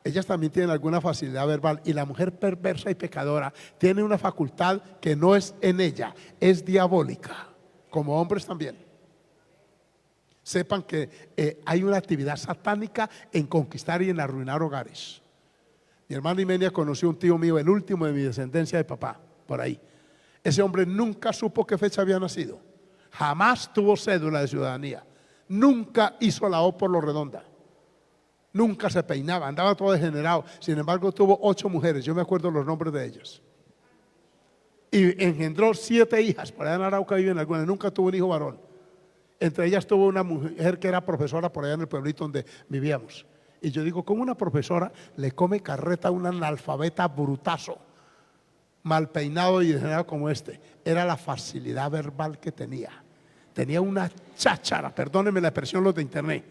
Ellas también tienen alguna facilidad verbal, y la mujer perversa y pecadora tiene una facultad que no es en ella, es diabólica, como hombres también. Sepan que hay una actividad satánica en conquistar y en arruinar hogares. Mi hermana Imenia conoció un tío mío, el último de mi descendencia de papá, por ahí. Ese hombre nunca supo qué fecha había nacido. Jamás tuvo cédula de ciudadanía. Nunca hizo la O por lo redonda. Nunca se peinaba, andaba todo degenerado. Sin embargo, tuvo 8 mujeres. Yo me acuerdo los nombres de ellas. Y engendró 7 hijas. Por allá en Arauca viven algunas. Nunca tuvo un hijo varón. Entre ellas tuvo una mujer que era profesora por allá en el pueblito donde vivíamos. Y yo digo, ¿cómo una profesora le come carreta a un analfabeta brutazo, mal peinado y degenerado como este? Era la facilidad verbal que tenía. Tenía una cháchara, perdónenme la expresión los de internet.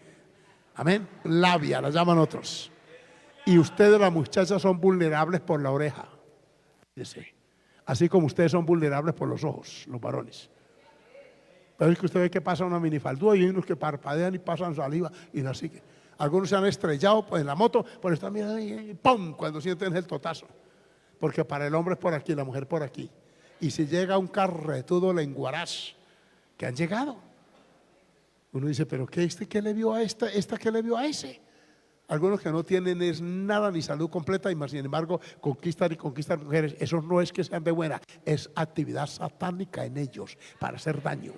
Amén. Labia, la llaman otros. Y ustedes, las muchachas, son vulnerables por la oreja. Así como ustedes son vulnerables por los ojos, los varones. Pero es que usted ve que pasa una minifaldúa y hay unos que parpadean y pasan saliva y la siguen. Algunos se han estrellado pues, en la moto, pero están mirando y ¡pum! Cuando sienten el totazo. Porque para el hombre es por aquí, la mujer por aquí. Y si llega un carretudo lenguaraz, que han llegado. Uno dice, pero ¿qué qué le vio a esta qué le vio a ese? Algunos que no tienen es nada ni salud completa y más sin embargo conquistan y conquistan mujeres. Eso no es que sean de buena, es actividad satánica en ellos para hacer daño.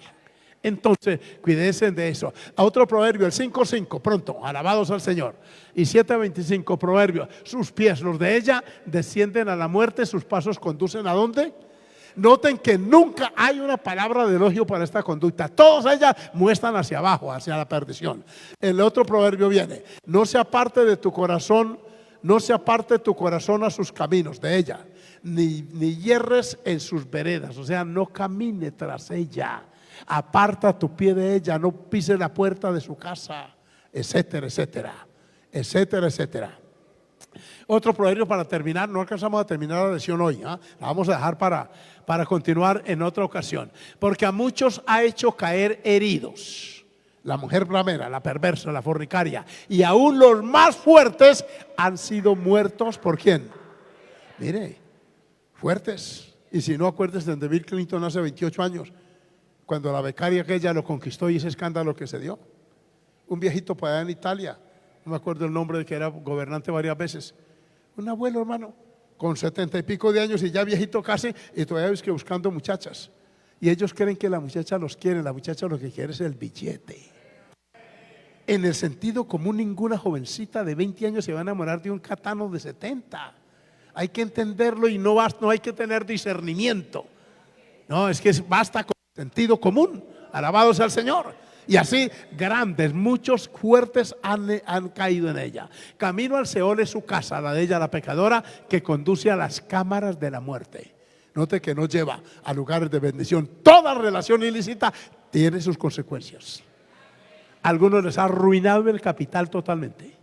Entonces, cuídense de eso. A otro proverbio, el 5:5, pronto, alabados al Señor. Y 7:25, proverbio, sus pies, los de ella, descienden a la muerte, sus pasos conducen ¿a dónde? Noten que nunca hay una palabra de elogio para esta conducta. Todas ellas muestran hacia abajo, hacia la perdición. El otro proverbio viene, no se aparte de tu corazón, no se aparte tu corazón a sus caminos, de ella, ni hierres en sus veredas, o sea, no camine tras ella. Aparta tu pie de ella, no pise la puerta de su casa, etcétera, etcétera, etcétera, etcétera. Otro proverbio para terminar, no alcanzamos a terminar la lección hoy, la vamos a dejar para continuar en otra ocasión. Porque a muchos ha hecho caer heridos, la mujer bramera, la perversa, la fornicaria, y aún los más fuertes han sido muertos. ¿Por quién? Mire, fuertes. Y si no, acuérdese de Bill Clinton hace 28 años, cuando la becaria aquella lo conquistó y ese escándalo que se dio. Un viejito para allá en Italia, no me acuerdo el nombre, de que era gobernante varias veces. Un abuelo, hermano, con 70 y pico de años y ya viejito casi, y todavía es que buscando muchachas. Y ellos creen que la muchacha los quiere, la muchacha lo que quiere es el billete. En el sentido común, ninguna jovencita de 20 años se va a enamorar de un catano de 70. Hay que entenderlo y no hay que tener discernimiento. No, es que basta con sentido común. Alabados al Señor. Y así grandes, muchos fuertes han caído en ella. Camino al Seol es su casa, la de ella, la pecadora, que conduce a las cámaras de la muerte. Note que no lleva a lugares de bendición. Toda relación ilícita tiene sus consecuencias. A algunos les ha arruinado el capital totalmente.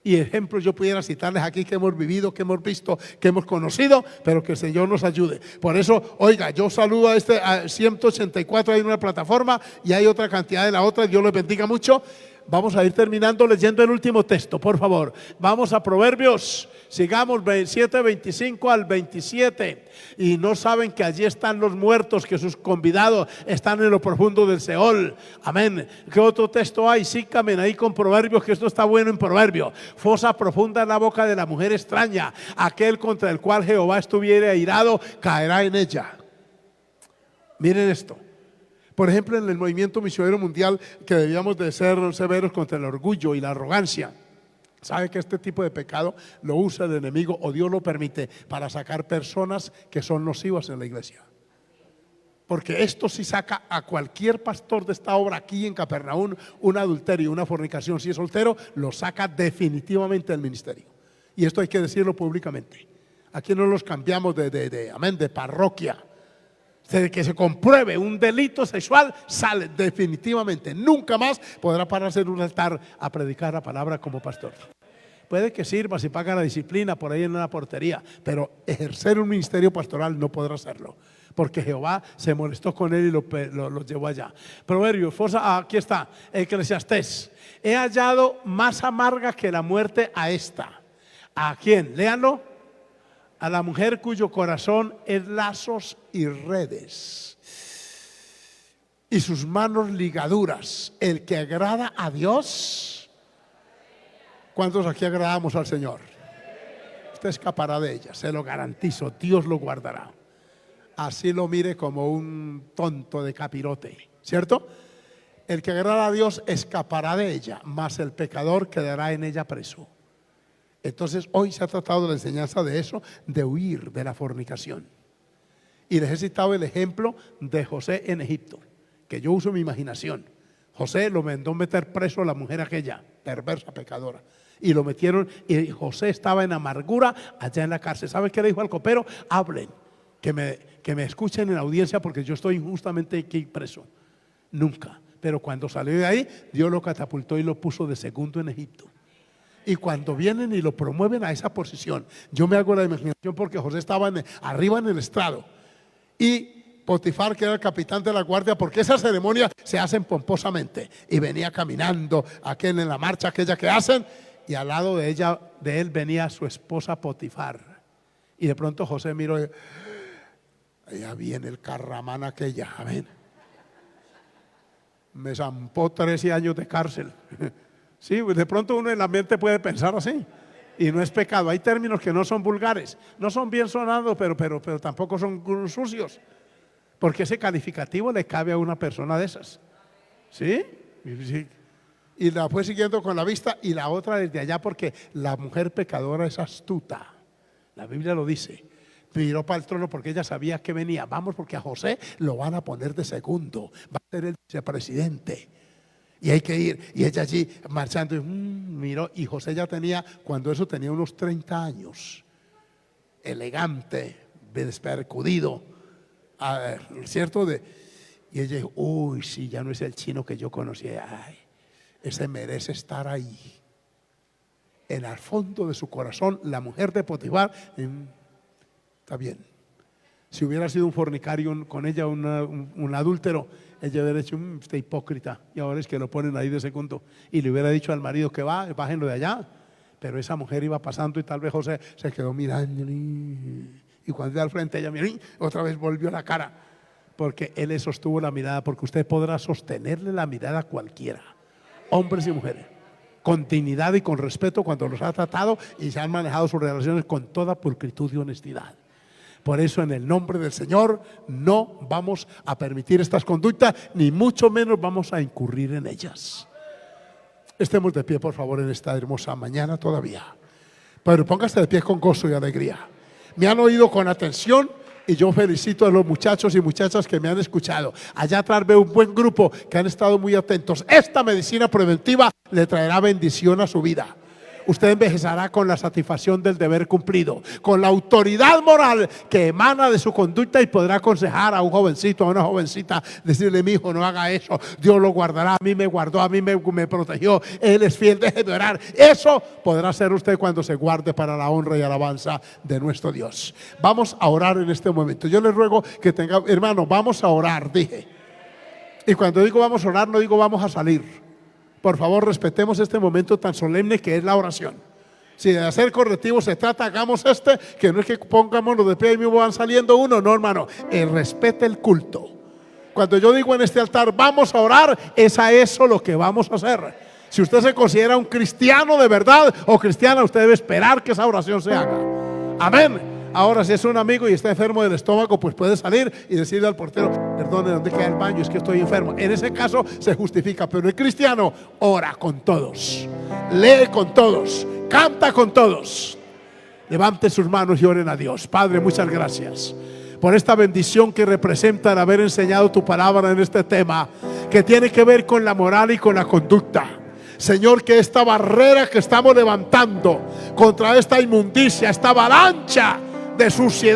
Y ejemplos yo pudiera citarles aquí que hemos vivido, que hemos visto, que hemos conocido, pero que el Señor nos ayude. Por eso, oiga, yo saludo a 184 hay una plataforma y hay otra cantidad de la otra. Dios les bendiga mucho. Vamos a ir terminando leyendo el último texto, por favor. Vamos a Proverbios, sigamos 27:25 al 27. Y no saben que allí están los muertos, que sus convidados están en lo profundo del Seol. Amén. ¿Qué otro texto hay? Síganme ahí con Proverbios, que esto está bueno en Proverbios. Fosa profunda en la boca de la mujer extraña. Aquel contra el cual Jehová estuviera airado, caerá en ella. Miren esto. Por ejemplo, en el movimiento misionero mundial, que debíamos de ser severos contra el orgullo y la arrogancia. ¿Sabe que este tipo de pecado lo usa el enemigo o Dios lo permite para sacar personas que son nocivas en la iglesia? Porque esto sí saca a cualquier pastor de esta obra aquí en Capernaum, un adulterio, una fornicación. Si es soltero, lo saca definitivamente del ministerio. Y esto hay que decirlo públicamente. Aquí no los cambiamos de parroquia. Que se compruebe un delito sexual, sale definitivamente. Nunca más podrá pararse en un altar a predicar la palabra como pastor. Puede que sirva si paga la disciplina por ahí en una portería, pero ejercer un ministerio pastoral no podrá hacerlo, porque Jehová se molestó con él y lo llevó allá. Proverbios, aquí está, Eclesiastés. He hallado más amarga que la muerte a esta. ¿A quién? Léanlo. A la mujer cuyo corazón es lazos y redes. y sus manos ligaduras. El que agrada a Dios. ¿Cuántos aquí agradamos al Señor? Usted escapará de ella, se lo garantizo. Dios lo guardará. Así lo mire como un tonto de capirote, ¿cierto? El que agrada a Dios escapará de ella, mas el pecador quedará en ella preso. Entonces hoy se ha tratado de la enseñanza de eso, de huir de la fornicación. Y les he citado el ejemplo de José en Egipto, que yo uso mi imaginación. José lo mandó meter preso a la mujer aquella, perversa, pecadora. Y lo metieron, y José estaba en amargura allá en la cárcel. ¿Sabe qué le dijo al copero? Hablen, que me escuchen en la audiencia porque yo estoy injustamente aquí preso. Nunca. Pero cuando salió de ahí, Dios lo catapultó y lo puso de segundo en Egipto. Y cuando vienen y lo promueven a esa posición, yo me hago la imaginación porque José estaba arriba en el estrado. Y Potifar, que era el capitán de la guardia, porque esas ceremonias se hacen pomposamente, y venía caminando aquel en la marcha aquella que hacen, y al lado de él venía su esposa Potifar. Y de pronto José miró, allá viene el carramán aquella, amén. Me zampó 13 años de cárcel. Sí, de pronto uno en la mente puede pensar así. Y no es pecado. Hay términos que no son vulgares, no son bien sonados, pero tampoco son sucios. Porque ese calificativo le cabe a una persona de esas. ¿Sí? Sí. Y la fue siguiendo con la vista, y la otra desde allá, porque la mujer pecadora es astuta. La Biblia lo dice. Miró para el trono porque ella sabía que venía. Vamos, porque a José lo van a poner de segundo. Va a ser el vicepresidente. Y hay que ir. Y ella allí marchando. Y, miró. Y José ya tenía, cuando eso tenía unos 30 años. Elegante, despercudido. ¿Cierto? Y ella dijo, uy, sí, ya no es el chino que yo conocía. Ay, ese merece estar ahí. En el fondo de su corazón, la mujer de Potifar, está bien. Si hubiera sido un fornicario con ella, un adúltero, ella hubiera dicho, este hipócrita. Y ahora es que lo ponen ahí de segundo. Y le hubiera dicho al marido que bájenlo de allá. Pero esa mujer iba pasando y tal vez José se quedó mirando. Y cuando iba al frente ella miró, otra vez volvió la cara. Porque él le sostuvo la mirada, porque usted podrá sostenerle la mirada a cualquiera, hombres y mujeres, con dignidad y con respeto cuando los ha tratado y se han manejado sus relaciones con toda pulcritud y honestidad. Por eso, en el nombre del Señor, no vamos a permitir estas conductas, ni mucho menos vamos a incurrir en ellas. Estemos de pie, por favor, en esta hermosa mañana todavía. Pero póngase de pie con gozo y alegría. Me han oído con atención y yo felicito a los muchachos y muchachas que me han escuchado. Allá atrás veo un buen grupo que han estado muy atentos. Esta medicina preventiva le traerá bendición a su vida. Usted envejecerá con la satisfacción del deber cumplido, con la autoridad moral que emana de su conducta, y podrá aconsejar a un jovencito, a una jovencita, decirle: mi hijo, no haga eso, Dios lo guardará, a mí me guardó, a mí me protegió, Él es fiel, deje de orar. Eso podrá hacer usted cuando se guarde para la honra y alabanza de nuestro Dios. Vamos a orar en este momento. Yo les ruego que tenga, hermano, vamos a orar, dije. Y cuando digo vamos a orar, no digo vamos a salir. Por favor, respetemos este momento tan solemne que es la oración. Si de hacer correctivos se trata, hagamos que no es que pongámonos de pie y mismo van saliendo uno. No, hermano, respete el culto. Cuando yo digo en este altar vamos a orar, es a eso lo que vamos a hacer. Si usted se considera un cristiano de verdad o cristiana, usted debe esperar que esa oración se haga. Amén. Ahora, si es un amigo y está enfermo del estómago, pues puede salir y decirle al portero: perdone, ¿dónde queda el baño? Es que estoy enfermo. En ese caso se justifica. Pero el cristiano ora con todos, lee con todos, canta con todos. Levante sus manos y oren a Dios. Padre, muchas gracias por esta bendición que representa el haber enseñado tu palabra en este tema, que tiene que ver con la moral y con la conducta. Señor, que esta barrera que estamos levantando contra esta inmundicia, esta avalancha de suciedad